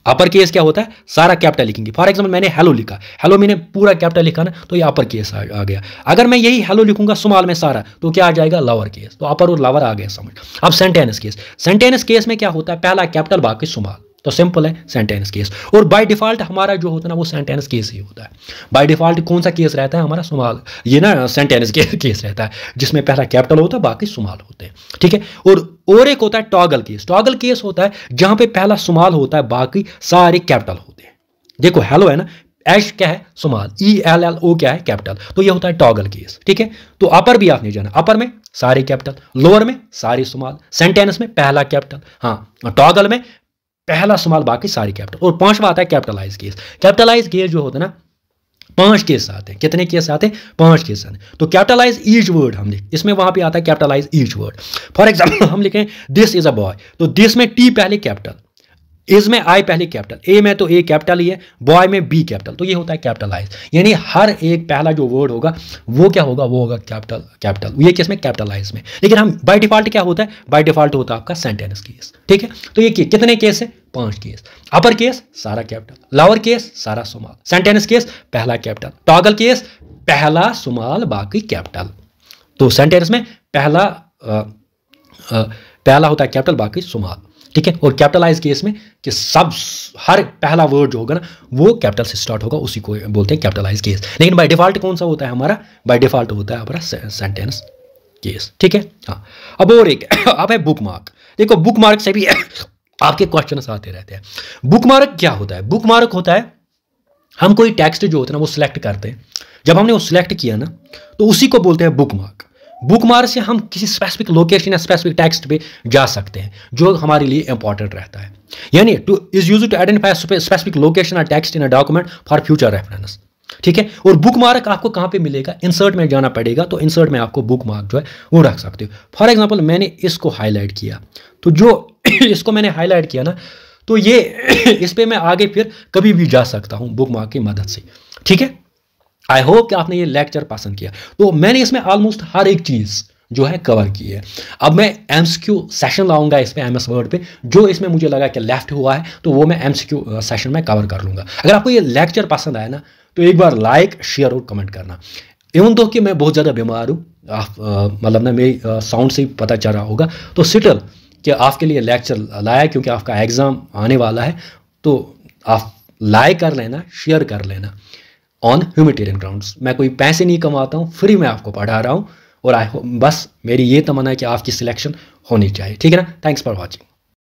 अपर केस क्या होता है? सारा कैपिटल लिखेंगे। फॉर एग्जाम्पल मैंने हेलो लिखा, हेलो मैंने पूरा कैपिटल लिखा ना, तो ये अपर केस आ गया। अगर मैं यही हेलो लिखूंगा स्मॉल में सारा, तो क्या आ जाएगा? Lower case. तो अपर और लोअर आ गया समझ। अब सेंटेंस केस। सेंटेंस केस में क्या होता है? पहला कैपिटल बाकी स्मॉल। तो सिंपल है सेंटेंस केस। और बाय डिफॉल्ट हमारा जो होता है ना वो सेंटेंस केस ही होता है। बाय डिफॉल्ट कौन सा केस रहता है हमारा, स्मॉल, ये ना सेंटेंस केस रहता है जिसमें पहला कैपिटल होता है बाकी स्मॉल होते हैं, ठीक है। और एक होता है टॉगल केस। टॉगल केस होता है जहां पे पहला स्मॉल होता है बाकी सारे कैपिटल होते हैं। देखो हेलो है ना, एच क्या है स्मॉल, ELLO क्या है कैपिटल, तो ये होता है टॉगल केस, ठीक है। तो अपर भी आपने जाना, अपर में सारे कैपिटल, लोअर में सारे स्मॉल, सेंटेंस में पहला कैपिटल, हाँ टॉगल में पहला स्मॉल बाकी सारे कैपिटल। और पांचवा आता है कैपिटलाइज केस। कैपिटलाइज केस जो होता है ना 5 केस आते हैं। कितने केस आते हैं? 5 केस आते हैं। तो कैपिटलाइज ईच वर्ड हम लिख, इसमें वहां पे आता है capitalise each word. For example हम लिखें दिस इज अ बॉय, तो दिस में टी पहले कैपिटल, इज में आई पहले कैपिटल, ए में तो ए कैपिटल ही है, बॉय में बी कैपिटल, तो ये होता है कैपिटलाइज। यानी हर एक पहला जो वर्ड होगा वो क्या होगा, वो होगा कैपिटल। ये किस में? कैपिटलाइज में। लेकिन हम बाय डिफॉल्ट क्या होता है, बाय डिफॉल्ट होता है आपका सेंटेंस केस, ठीक है। तो ये कितने केस है? 5 केस। अपर केस सारा कैपिटल, लोअर केस सारा स्मॉल, सेंटेंस केस पहला कैपिटल, टॉगल केस पहला स्मॉल बाकी कैपिटल। तो सेंटेंस में पहला होता है कैपिटल बाकी स्मॉल, ठीक है। और कैपिटलाइज केस में कि सब हर पहला वर्ड जो होगा ना वो कैपिटल से स्टार्ट होगा, उसी को बोलते हैं कैपिटलाइज केस। लेकिन बाय डिफॉल्ट कौन सा होता है हमारा? बाय डिफॉल्ट होता है हमारा सेंटेंस केस, ठीक है। हाँ, अब और एक अब है बुक मार्क। देखो बुक मार्क से भी आपके क्वेश्चन आते रहते हैं। बुक मार्क क्या होता है? बुक मार्क होता है हम कोई टेक्स्ट जो होता है ना वो सिलेक्ट करते हैं, जब हमने वो सिलेक्ट किया ना तो उसी को बोलते हैं बुक मार्क। बुक मार्क से हम किसी स्पेसिफिक लोकेशन या स्पेसिफिक टेक्स्ट पे जा सकते हैं जो हमारे लिए इंपॉर्टेंट रहता है। यानी two is used to identify specific location और text in a document for future reference, ठीक है। और बुक मार्क आपको कहाँ पे मिलेगा? इंसर्ट में जाना पड़ेगा, तो इंसर्ट में आपको बुक मार्क जो है वो रख सकते हो। फॉर एग्जाम्पल मैंने इसको हाईलाइट किया, तो जो इसको मैंने हाईलाइट किया ना तो ये इस पर मैं आगे फिर कभी भी जा सकता हूँ बुक मार्क की मदद से, ठीक है। आई होप कि आपने ये लेक्चर पसंद किया। तो मैंने इसमें ऑलमोस्ट हर एक चीज़ जो है कवर की है। अब मैं MCQ सेशन लाऊंगा इस पे MS वर्ड पे, जो इसमें मुझे लगा कि लेफ्ट हुआ है तो वो मैं MCQ सेशन में कवर कर लूँगा। अगर आपको ये लेक्चर पसंद आया ना तो एक बार लाइक शेयर और कमेंट करना। इवन दो कि मैं बहुत ज़्यादा बीमार हूँ, आप मतलब ना मेरी साउंड से ही पता चल रहा होगा, तो स्टिल कि आपके लिए लेक्चर लाया क्योंकि आपका एग्ज़ाम आने वाला है, तो आप लाइक कर लेना, शेयर कर लेना ऑन ह्यूमैनिटेरियन ग्राउंड्स। मैं कोई पैसे नहीं कमाता हूँ, फ्री में आपको पढ़ा रहा हूँ, और बस मेरी ये तमन्ना है कि आपकी सिलेक्शन होनी चाहिए, ठीक है ना। Thanks for watching.